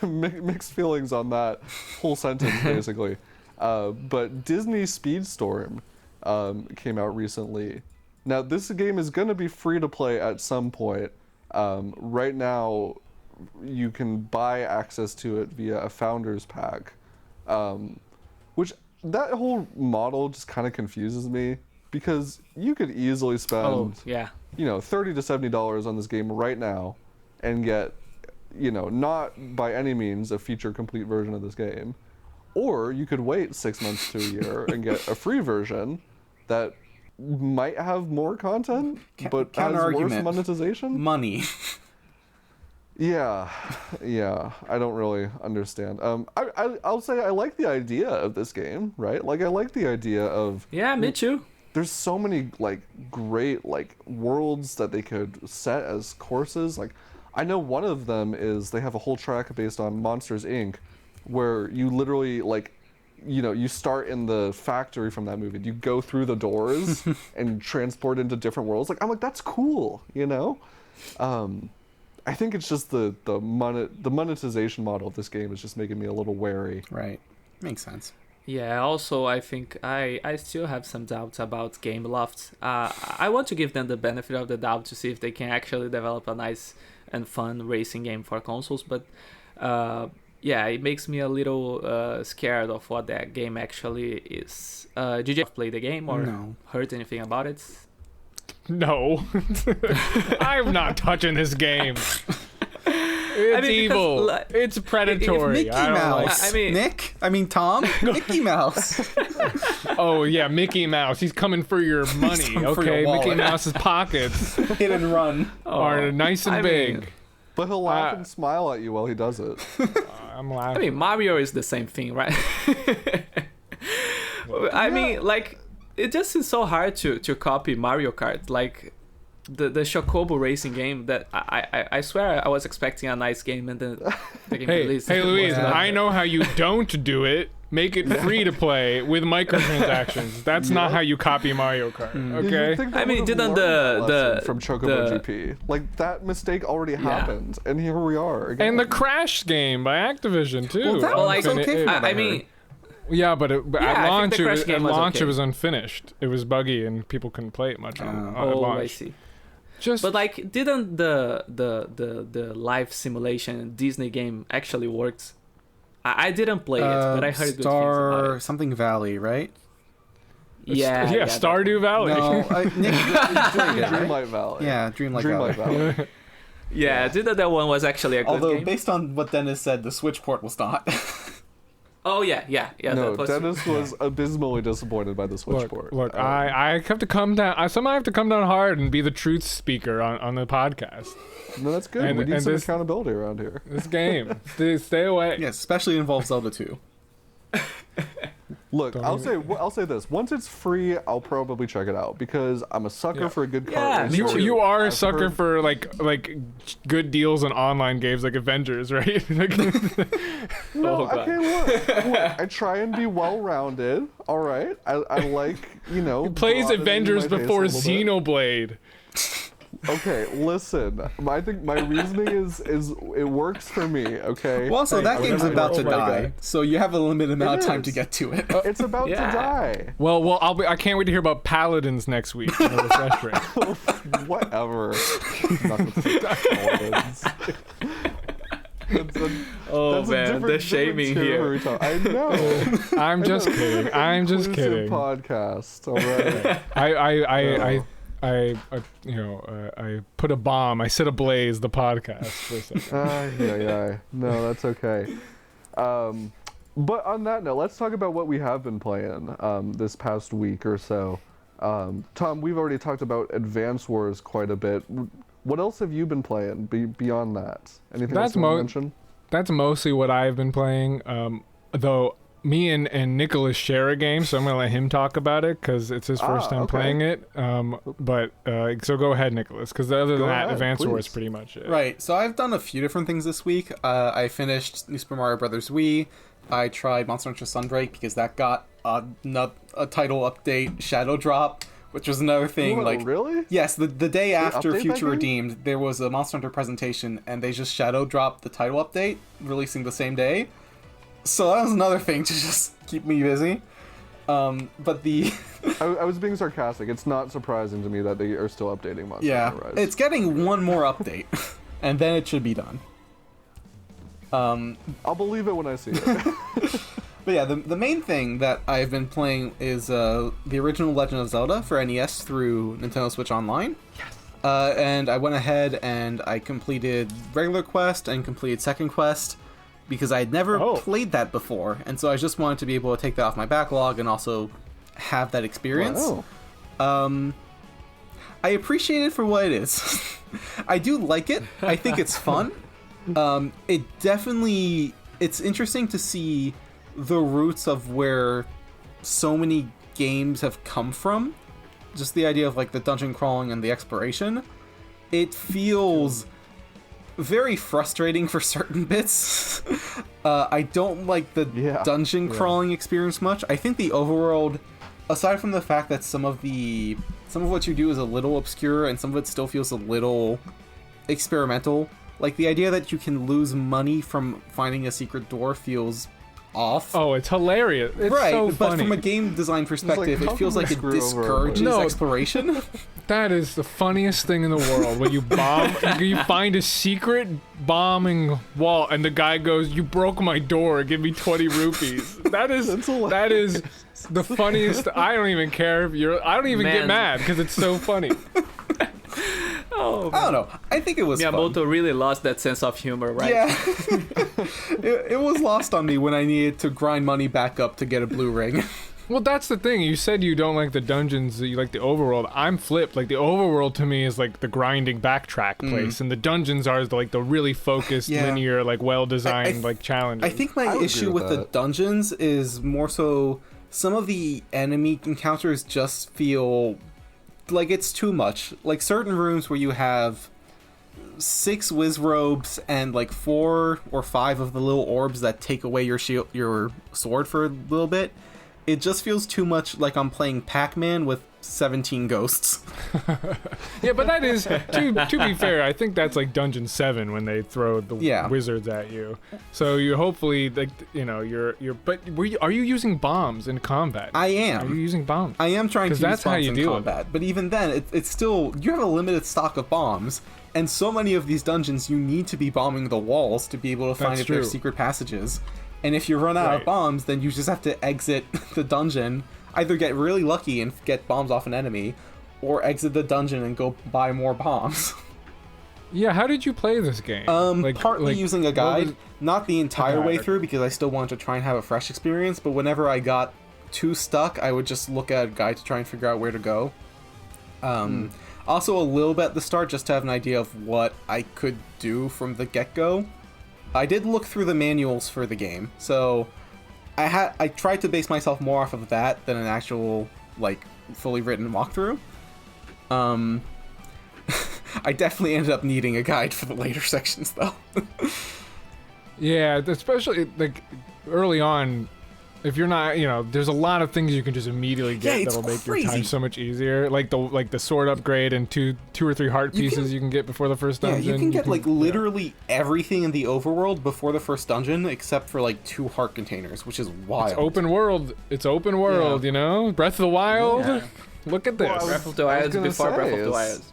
mixed feelings on that whole sentence basically. But Disney Speedstorm came out recently. Now this game is gonna be free to play at some point. Right now, you can buy access to it via a founder's pack, which that whole model just kind of confuses me because you could easily spend yeah. $30 to $70 on this game right now and get not by any means a feature complete version of this game, or you could wait 6 months to a year and get a free version that might have more content but has worse monetization. Money. Yeah, I don't really understand. I'll say I like the idea of this game, right? Like, I like the idea of... Yeah, me too. There's so many, like, great, like, worlds that they could set as courses. Like, I know one of them is they have a whole track based on Monsters, Inc., where you literally, like, you know, you start in the factory from that movie. You go through the doors and transport into different worlds. Like, I'm like, that's cool, you know? I think it's just the monetization model of this game is just making me a little wary. Right. Makes sense. Yeah, also I think I still have some doubts about Gameloft. I want to give them the benefit of the doubt to see if they can actually develop a nice and fun racing game for consoles, but yeah, it makes me a little scared of what that game actually is. Did you play the game or heard anything about it? No. I'm not touching this game. It's evil. It's predatory. If Mickey Mouse. Tom. Mickey Mouse. Oh yeah, Mickey Mouse. He's coming for your money. Okay, Mickey Mouse's pockets hit and run are nice and big. But he'll laugh and smile at you while he does it. I'm laughing. I mean, Mario is the same thing, right? I mean, like, it just is so hard to copy Mario Kart. Like, the Chocobo racing game that I swear I was expecting a nice game and then the game released. Hey, Luis, I know how you don't do it. Make it free to play with microtransactions. That's not how you copy Mario Kart. Okay. I mean, didn't the from Chocobo GP, like, that mistake already happened, and here we are again. And the Crash game by Activision too. Well, that was okay. I mean. Yeah, but at launch, it was unfinished. It was buggy and people couldn't play it much on launch. I see. But like, didn't the live simulation Disney game actually works? I didn't play it, but I heard good things about it. Something Valley, right? Yeah, Stardew Valley. No, Dreamlight Valley. Yeah, Dreamlight Valley. Yeah, didn't that one was actually a good game? Although, based on what Dennis said, the Switch port was not. Oh yeah. No, Dennis was abysmally disappointed by the Switch port. Look, I have to come down. I somehow have to come down hard and be the truth speaker on the podcast. No, that's good. We need some accountability around here. This game, stay away. Yes, especially involves Zelda 2. Look, I'll say this. Once it's free, I'll probably check it out because I'm a sucker for a good kart racer. You are a sucker for like good deals on online games like Avengers, right? No, okay, look, I try and be well-rounded. All right, I like, you know. He plays Avengers before Xenoblade. Okay, listen. I think my reasoning is it works for me. Okay. Well, also that game's about to die, so you have a limited amount of time to get to it. It's about to die. Well, I can't wait to hear about Paladins next week. In the refresh rate. Whatever. Not with Paladins. Oh man, the shaming here. I know. I'm just kidding. I'm just kidding. Podcast. All right. I put a bomb. I set ablaze the podcast for a second. No, that's okay. But on that note, let's talk about what we have been playing this past week or so. Tom, we've already talked about Advance Wars quite a bit. What else have you been playing beyond that? Anything else you want to mention? That's mostly what I've been playing. Though me and Nicolas share a game, so I'm gonna let him talk about it because it's his first time playing it. But so go ahead, Nicolas, because other than that, Advance Wars is pretty much it. Right. So I've done a few different things this week. I finished New Super Mario Bros. Wii. I tried Monster Hunter Sunbreak because that got a title update, Shadow Drop, which was another thing. Really? Yes, the day after Future Redeemed, there was a Monster Hunter presentation, and they just Shadow dropped the title update, releasing the same day. So that was another thing to just keep me busy. But the... I was being sarcastic. It's not surprising to me that they are still updating Monster Hunter Rise. It's getting one more update, and then it should be done. I'll believe it when I see it. But yeah, the main thing that I've been playing is the original Legend of Zelda for NES through Nintendo Switch Online. Yes. And I went ahead and I completed regular quest and completed second quest because I had never played that before, and so I just wanted to be able to take that off my backlog and also have that experience. Wow. I appreciate it for what it is. I do like it. I think it's fun. It definitely, it's interesting to see the roots of where so many games have come from. Just the idea of like the dungeon crawling and the exploration. It feels very frustrating for certain bits. I don't like the dungeon crawling experience much. I think the overworld, aside from the fact that some of what you do is a little obscure and some of it still feels a little experimental, like the idea that you can lose money from finding a secret door feels off. Oh, it's hilarious. It's right, so but funny. from a game design perspective, like, it feels like it discourages exploration. That is the funniest thing in the world. When you bomb, you find a secret bombing wall, and the guy goes, "You broke my door. Give me 20 rupees." That is the funniest. I don't even care if you're. I don't even get mad because it's so funny. I don't know. I think it was Miyamoto fun. really lost that sense of humor, right? Yeah. it was lost on me when I needed to grind money back up to get a blue ring. Well, that's the thing. You said you don't like the dungeons, you like the overworld. I'm flipped. Like, the overworld to me is like the grinding backtrack place, and the dungeons are like the really focused, linear, like well-designed, like challenges. I think my issue with the dungeons is more so some of the enemy encounters just feel like it's too much. Like certain rooms where you have 6 whiz robes and like 4 or 5 of the little orbs that take away your shield, your sword for a little bit. It just feels too much like I'm playing Pac-Man with 17 ghosts. Yeah, but that is, to be fair, I think that's like Dungeon 7 when they throw the wizards at you. So you hopefully, like, you know, but are you using bombs in combat? I am. Are you using bombs? I am trying to use that's how bombs you in deal combat. But even then, it's still, you have a limited stock of bombs. And so many of these dungeons, you need to be bombing the walls to be able to find if there are secret passages. And if you run out of bombs, then you just have to exit the dungeon, either get really lucky and get bombs off an enemy, or exit the dungeon and go buy more bombs. Yeah, how did you play this game? Partly using a guide, not the entire way through because I still wanted to try and have a fresh experience, but whenever I got too stuck, I would just look at a guide to try and figure out where to go. Also a little bit at the start just to have an idea of what I could do from the get-go. I did look through the manuals for the game, so I tried to base myself more off of that than an actual, like, fully written walkthrough. I definitely ended up needing a guide for the later sections, though. Yeah, especially, like, early on, if you're not, you know, there's a lot of things you can just immediately get that'll make your time so much easier. Like the sword upgrade and two or three heart pieces you can get before the first dungeon. Yeah, you can get like literally everything in the overworld before the first dungeon, except for like 2 heart containers, which is wild. It's open world. You know? Breath of the Wild. Yeah. Look at this. Well, Breath of the Wild before Breath of the Wild.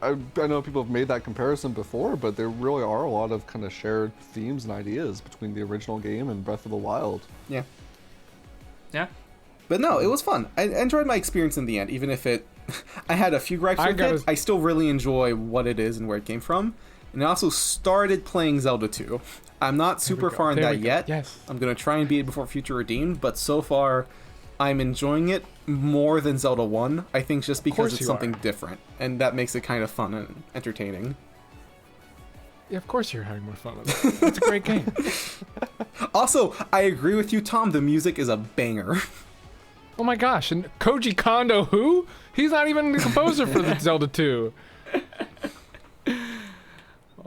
I know people have made that comparison before, but there really are a lot of kind of shared themes and ideas between the original game and Breath of the Wild. Yeah. Yeah. But no, it was fun. I enjoyed my experience in the end, even if I had a few gripes with it. I still really enjoy what it is and where it came from. And I also started playing Zelda 2. I'm not super far in that yet. Yes. I'm going to try and beat it before Future Redeemed, but so far I'm enjoying it more than Zelda 1. I think just because it's something different, and that makes it kind of fun and entertaining. Yeah, of course you're having more fun with it. It's a great game. Also, I agree with you, Tom. The music is a banger. Oh my gosh, and Koji Kondo, who? He's not even the composer for the Zelda 2.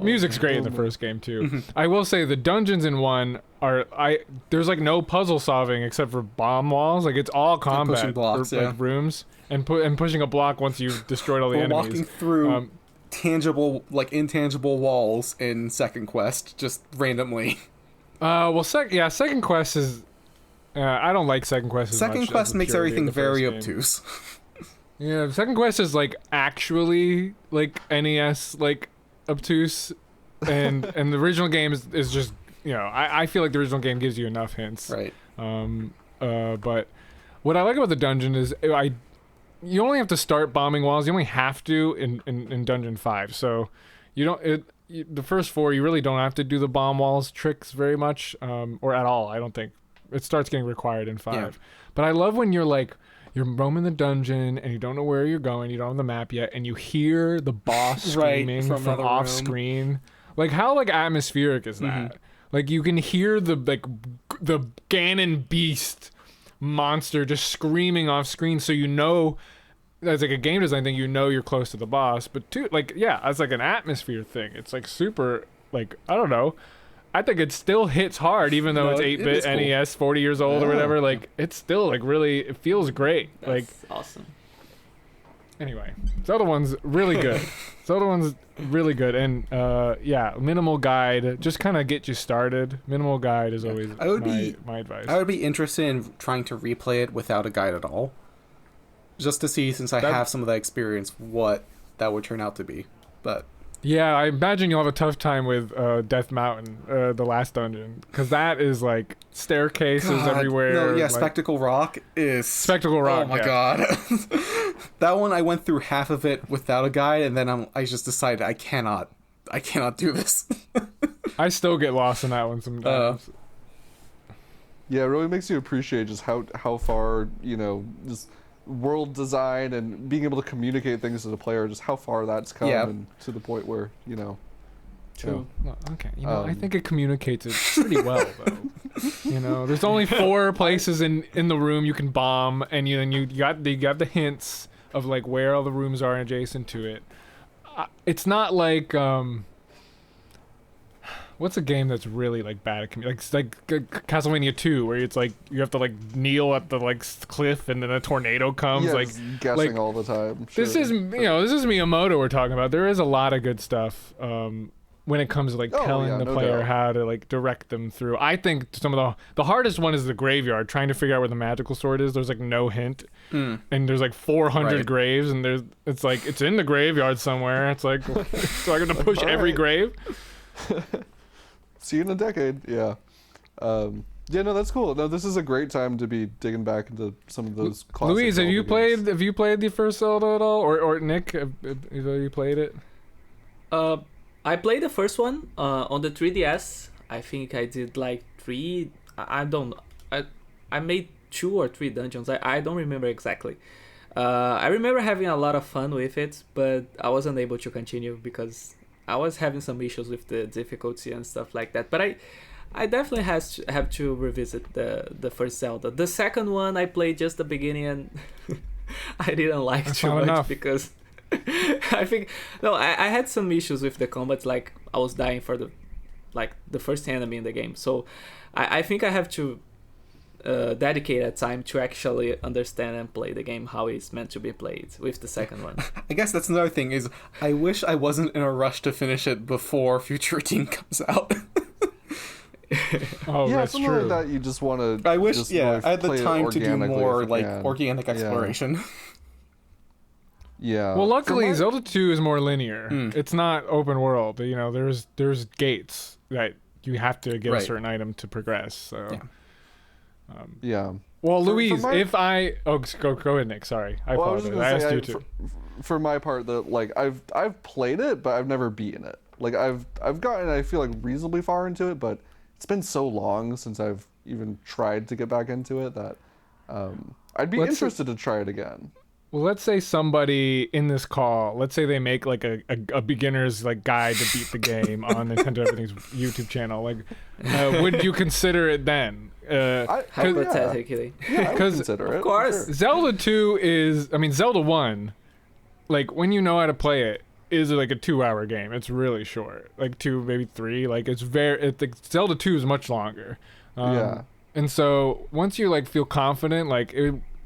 Music's great in the first game too. I will say the dungeons in 1 are there's like no puzzle solving except for bomb walls. Like it's all combat, pushing blocks, like rooms, and pushing a block once you've destroyed all the enemies. Walking through tangible, like intangible walls in Second Quest just randomly. Second Quest is. I don't like Second Quest as much. Second Quest makes everything very obtuse. Yeah, Second Quest is like actually like NES like obtuse, and the original game is just, you know, I feel like the original game gives you enough hints. Right. But what I like about the dungeon is you only have to start bombing walls. You only have to in Dungeon 5. So you don't the first 4 you really don't have to do the bomb walls tricks very much, or at all. I don't think it starts getting required in 5. Yeah. But I love when you're roaming the dungeon and you don't know where you're going. You don't have the map yet, and you hear the boss screaming from off screen. Like how like atmospheric is that? Like you can hear the Ganon beast monster just screaming off screen, so you know, as like a game design thing, you know you're close to the boss. But too, like as like an atmosphere thing, it's like super, like I don't know. I think it still hits hard, even though it's 8-bit cool. NES, 40 years old or whatever. Like it's still like really, it feels great. That's like awesome. Anyway, Zelda one's really good. Zelda one's really good, and minimal guide, just kind of get you started. Minimal guide is always my advice. I would be interested in trying to replay it without a guide at all, just to see, since I have some of that experience, what that would turn out to be. But yeah, I imagine you'll have a tough time with Death Mountain, the last dungeon, because that is like staircases everywhere. No, yeah, like, Spectacle Rock is... Spectacle Rock, oh my god. That one, I went through half of it without a guide, and then I just decided I cannot do this. I still get lost in that one sometimes. Yeah, it really makes you appreciate just how far, just world design and being able to communicate things to the player, just how far that's come, and to the point where True. Well, okay, I think it communicates it pretty well though. There's only 4 places in the room you can bomb, and you got the hints of like where all the rooms are adjacent to it. It's not like what's a game that's really like bad at it's like Castlevania 2, where it's like you have to like kneel at the like cliff and then a tornado comes. Yeah, like guessing all the time. Sure. This is Miyamoto we're talking about. There is a lot of good stuff when it comes to like telling the player how to like direct them through. I think some of the hardest one is the graveyard, trying to figure out where the magical sword is. There's like no hint, and there's like 400 graves, and it's like it's in the graveyard somewhere. It's like so I'm gonna push every grave. See you in a decade. Yeah. No, that's cool. No, this is a great time to be digging back into some of those classic Louise, Zelda games. have you played the first Zelda at all? Or Nick, have you played it? I played the first one on the 3DS. I think I did like 3. I made 2 or 3 dungeons. I don't remember exactly. I remember having a lot of fun with it, but I wasn't able to continue because I was having some issues with the difficulty and stuff like that. But I definitely have to revisit the first Zelda. The second one I played just the beginning, and I didn't like That's too not much enough. because I think I had some issues with the combats. Like I was dying for the first enemy in the game. So I think I have to dedicate a time to actually understand and play the game how it's meant to be played with the second one. I guess that's another thing is I wish I wasn't in a rush to finish it before Future Team comes out. That's something true. like that you just want to. I wish, I had the time to do more like organic exploration. Yeah. Well, luckily Zelda 2 is more linear. It's not open world. There's gates that you have to get a certain item to progress. So. Yeah. Well, Louise, if I go ahead, Nick. Sorry, I apologize. I asked you to. For my part, that like I've played it, but I've never beaten it. Like I've gotten, I feel like, reasonably far into it, but it's been so long since I've even tried to get back into it that I'd be interested to try it again. Well, let's say somebody in this call, let's say they make like a beginner's like guide to beat the game on Nintendo Everything's YouTube channel. Like, would you consider it then? Hypothetically. Yeah, I would consider it. Of course. Sure. Zelda 2 is, Zelda 1, like when you know how to play it, is like a 2-hour game. It's really short, like 2, maybe 3. Like Zelda 2 is much longer. And so once you like feel confident, like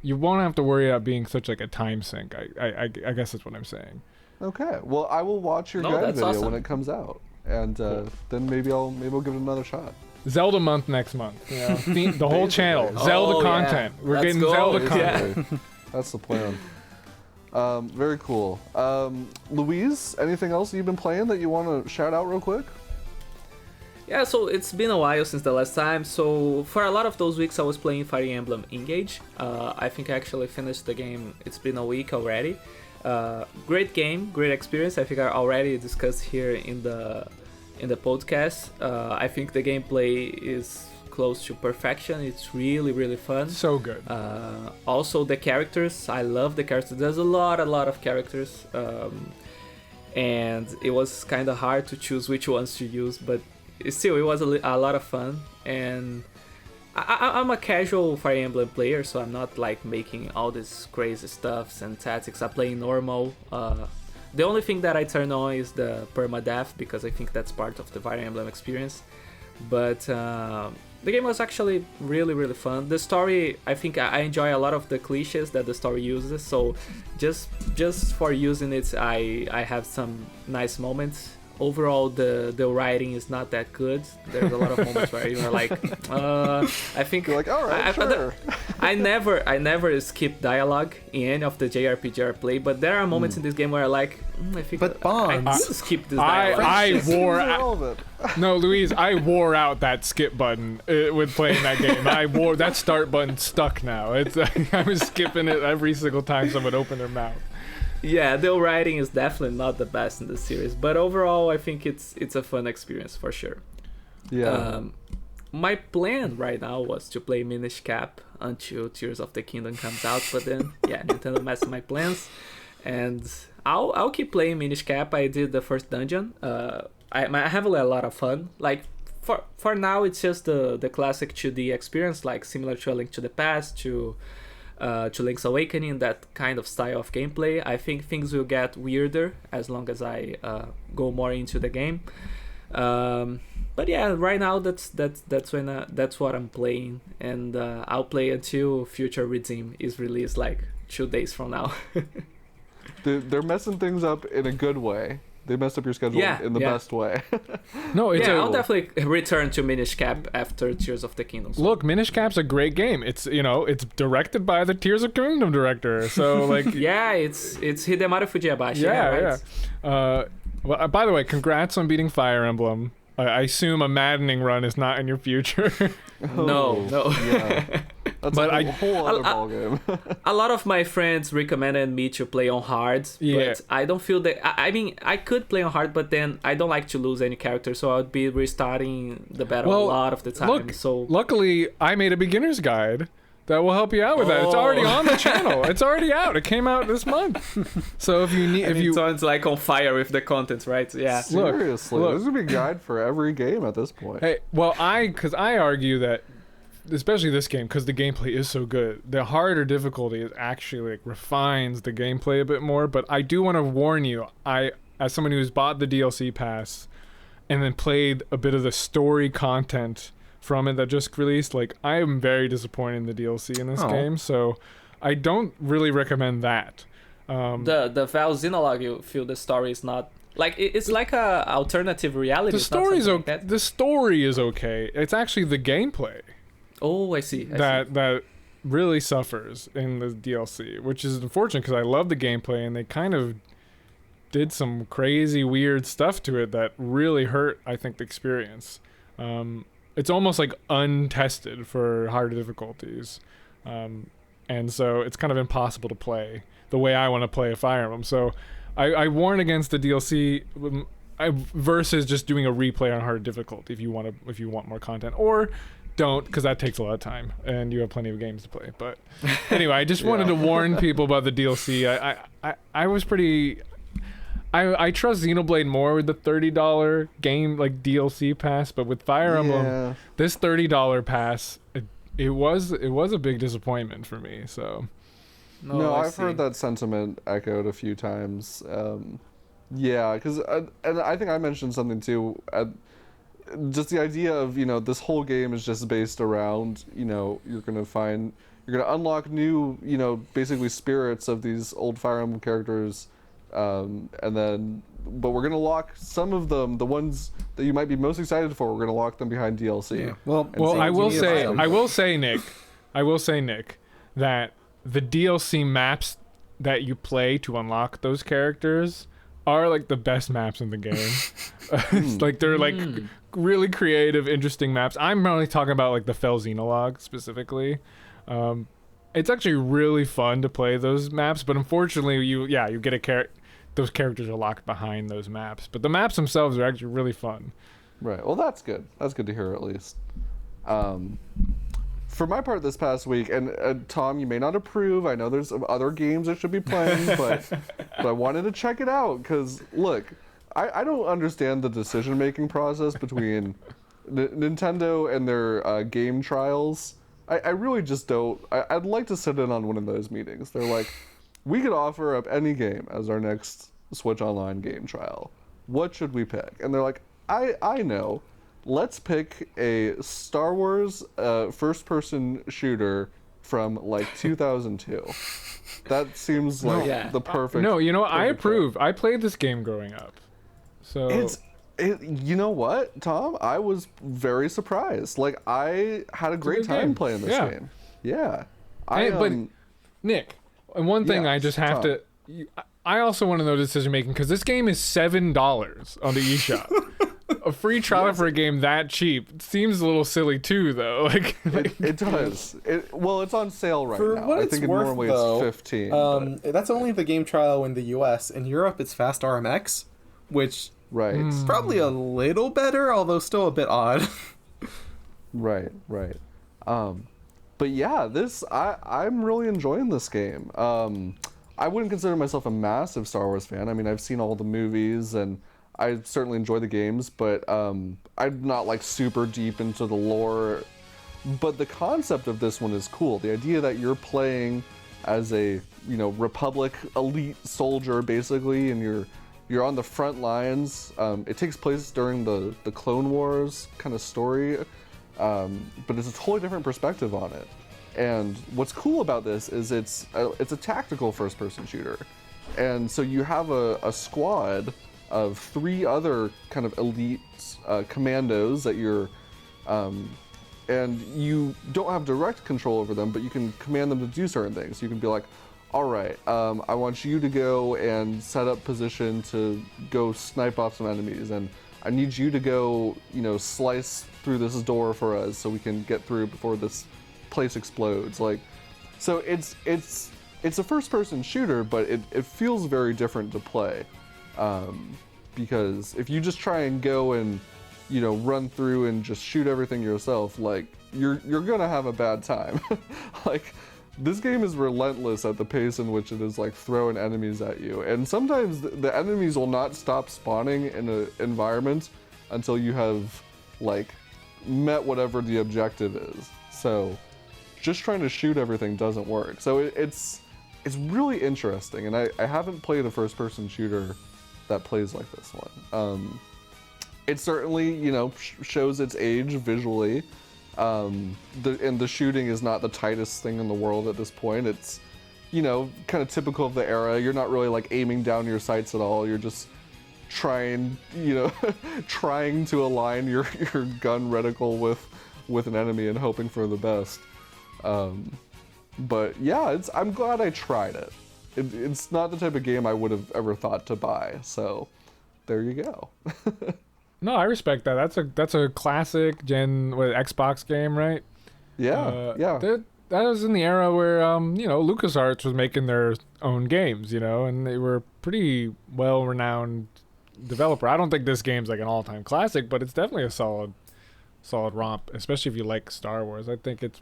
you won't have to worry about being such like a time sink. I guess that's what I'm saying. Okay. Well, I will watch your guide video awesome. when it comes out, and then maybe we'll give it another shot. Zelda month next month. The whole channel, Zelda content. Yeah. We're Let's getting go. Zelda content. Yeah. That's the plan. Very cool. Louise, anything else you've been playing that you want to shout out real quick? Yeah, so it's been a while since the last time, so for a lot of those weeks I was playing Fire Emblem Engage. I think I actually finished the game, it's been a week already. Great game, great experience, I think I already discussed here in the podcast. I think the gameplay is close to perfection, it's really fun. So good. Also the characters, I love the characters, there's a lot of characters. and it was kind of hard to choose which ones to use, but still it was a lot of fun. And I'm a casual Fire Emblem player, so I'm not like making all this crazy stuffs and tactics. I play normal. The only thing that I turn on is the permadeath, because I think that's part of the Fire Emblem experience. But the game was actually really, really fun. The story, I think I enjoy a lot of the cliches that the story uses, so just for using it, I have some nice moments. Overall, the writing is not that good. There's a lot of moments where you're like, I think You're like, all right, sure. I never skip dialogue in any of the JRPG I play, but there are moments in this game where I like, I think But I Bonds, could skip this dialogue. I wore Seems out. irrelevant. No, Louise, I wore out that skip button with playing that game. I wore that start button stuck now. It's I was skipping it every single time someone opened their mouth. Yeah, the writing is definitely not the best in the series, but overall, I think it's a fun experience for sure. Yeah. My plan right now was to play Minish Cap until Tears of the Kingdom comes out, but then yeah, Nintendo messed my plans, and I'll keep playing Minish Cap. I did the first dungeon. I have a lot of fun. Like for now, it's just the classic 2D experience, like similar to A Link to the Past, to Link's Awakening, that kind of style of gameplay. I think things will get weirder as long as I go more into the game. But yeah, right now that's what I'm playing, and I'll play until Future Redeem is released, like 2 days from now. They're messing things up in a good way. They messed up your schedule in the best way. No, it's I'll definitely return to Minish Cap after Tears of the Kingdom. Look, Minish Cap's a great game. It's it's directed by the Tears of Kingdom director. So like yeah, it's Hidemaru Fujibashi. yeah, right? yeah. Well, by the way, congrats on beating Fire Emblem. I assume a maddening run is not in your future. No. Yeah. That's But a whole other ballgame. A lot of my friends recommended me to play on hard, but I don't feel that. I mean, I could play on hard, but then I don't like to lose any character, so I would be restarting the battle a lot of the time. Look, so luckily, I made a beginner's guide that will help you out with that. It's already on the channel. It's already out. It came out this month. So if you need, sounds like on fire with the content, right? Yeah. Seriously, look. there's gonna be a guide for every game at this point. Hey, well, because I argue that, especially this game, because the gameplay is so good, the harder difficulty is actually like refines the gameplay a bit more. But I do want to warn you, as someone who's bought the DLC pass and then played a bit of the story content from it that just released, like I am very disappointed in the DLC in this game, so I don't really recommend that. The Val Xenologue, you feel the story is not like it's like a alternative reality. The story's okay. The story is okay. It's actually the gameplay. Oh, I see. That really suffers in the DLC, which is unfortunate because I love the gameplay and they kind of did some crazy weird stuff to it that really hurt, I think, the experience. It's almost like untested for harder difficulties, and so it's kind of impossible to play the way I want to play a Fire Emblem. So I warn against the DLC versus just doing a replay on hard difficulty if you want more content, or don't, because that takes a lot of time and you have plenty of games to play. But anyway, I just wanted to warn people about the DLC. I was pretty. I trust Xenoblade more with the $30 game like DLC pass, but with Fire Emblem, this $30 pass, it was a big disappointment for me. So no, I've heard that sentiment echoed a few times. Yeah, because and I think I mentioned something too. Just the idea of this whole game is just based around you're gonna unlock new basically spirits of these old Fire Emblem characters. But we're gonna lock some of them, the ones that you might be most excited for. We're gonna lock them behind DLC. Yeah. Well, I will say, Nick, that the DLC maps that you play to unlock those characters are like the best maps in the game. Like they're like really creative, interesting maps. I'm only talking about like the Fel Xenologue specifically. It's actually really fun to play those maps, but unfortunately, you get those characters are locked behind those maps. But the maps themselves are actually really fun. Right. Well, that's good. That's good to hear at least. for my part this past week, and Tom, you may not approve. I know there's other games I should be playing, but I wanted to check it out because look, I don't understand the decision-making process between Nintendo and their game trials. I really just don't. I'd like to sit in on one of those meetings. They're like, we could offer up any game as our next Switch Online game trial. What should we pick? And they're like, I know. Let's pick a Star Wars first-person shooter from like 2002. That seems like the perfect. No, you know, I perfect approve. I played this game growing up, so you know what, Tom? I was very surprised. Like, I had a great good time game. playing this Yeah. game. Yeah. but Nick, and one thing I just have Tom. I also want to know decision making because this game is $7 on the eShop. A free trial for a game that cheap seems a little silly too, though. It does. Well, it's on sale right For now. what I it's think worth, normally though, it's 15. That's only the game trial in the U.S. In Europe, it's Fast RMX, which Right. is probably a little better, although still a bit odd. Right. But yeah, I'm really enjoying this game. I wouldn't consider myself a massive Star Wars fan. I mean, I've seen all the movies and I certainly enjoy the games, but I'm not like super deep into the lore. But the concept of this one is cool. The idea that you're playing as a, Republic elite soldier basically, and you're on the front lines. It takes place during the Clone Wars kind of story, but it's a totally different perspective on it. And what's cool about this is it's a tactical first-person shooter, and so you have a squad of 3 other kind of elite commandos that you're, and you don't have direct control over them, but you can command them to do certain things. You can be like, all right, I want you to go and set up position to go snipe off some enemies, and I need you to go, slice through this door for us so we can get through before this place explodes. Like, so it's a first-person shooter, but it feels very different to play, because if you just try and go and run through and just shoot everything yourself, like you're gonna have a bad time. Like, this game is relentless at the pace in which it is like throwing enemies at you, and sometimes the enemies will not stop spawning in an environment until you have like met whatever the objective is. So just trying to shoot everything doesn't work. So it's really interesting, and I haven't played a first-person shooter that plays like this one. It certainly, shows its age visually. The shooting is not the tightest thing in the world at this point. It's, kind of typical of the era. You're not really like aiming down your sights at all. You're just trying, trying to align your gun reticle with an enemy and hoping for the best. But yeah, I'm glad I tried it. It's not the type of game I would have ever thought to buy. So there you go. No, I respect that. That's a classic gen Xbox game, right? Yeah, yeah. That was in the era where LucasArts was making their own games, and they were pretty well-renowned developer. I don't think this game's like an all-time classic, but it's definitely a solid romp, especially if you like Star Wars. I think it's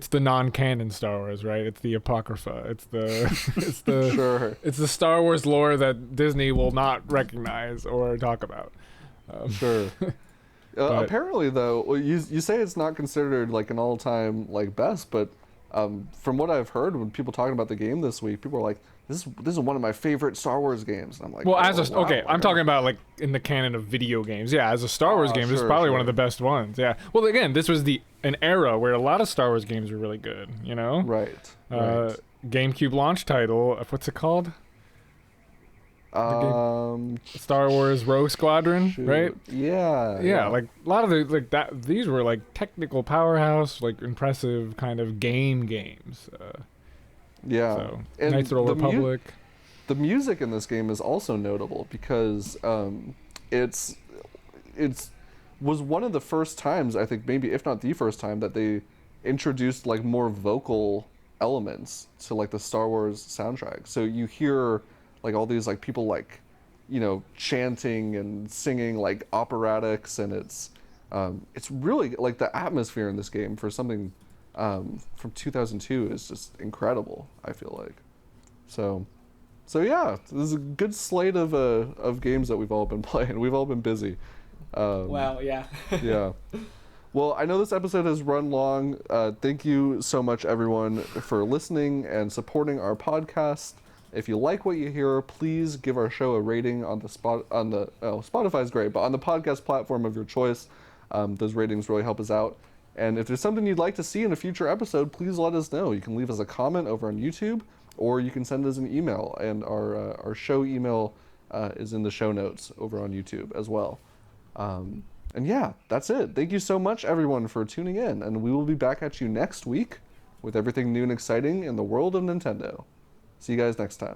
the non-canon Star Wars, right? It's the Apocrypha. It's the Sure. It's the Star Wars lore that Disney will not recognize or talk about. Sure. Apparently, though, you say it's not considered like an all-time like best, but from what I've heard when people talking about the game this week, people are like, "This is one of my favorite Star Wars games." And I'm like, well, wow, I'm talking about like in the canon of video games. Yeah, as a Star Wars game, this is probably one of the best ones. Yeah. Well, again, this was an era where a lot of Star Wars games were really good. Right. GameCube launch title. What's it called? Star Wars Rogue Squadron, right? Yeah. Like a lot of these were like technical powerhouse, like impressive kind of games. Yeah. So, and Knights of the Old Republic. The music in this game is also notable because it's was one of the first times, I think, maybe if not the first time, that they introduced like more vocal elements to like the Star Wars soundtrack. So you hear like all these like people like chanting and singing like operatics, and it's It's really like the atmosphere in this game for something from 2002 is just incredible. I feel like. So yeah, this is a good slate of games that we've all been playing. We've all been busy. Wow, yeah. Yeah. Well, I know this episode has run long. Thank you so much, everyone, for listening and supporting our podcast. If you like what you hear, please give our show a rating on the Spotify's great, but on the podcast platform of your choice. Those ratings really help us out. And if there's something you'd like to see in a future episode, please let us know. You can leave us a comment over on YouTube, or you can send us an email, and our show email is in the show notes over on YouTube as well. And yeah, that's it. Thank you so much, everyone, for tuning in, and we will be back at you next week with everything new and exciting in the world of Nintendo. See you guys next time.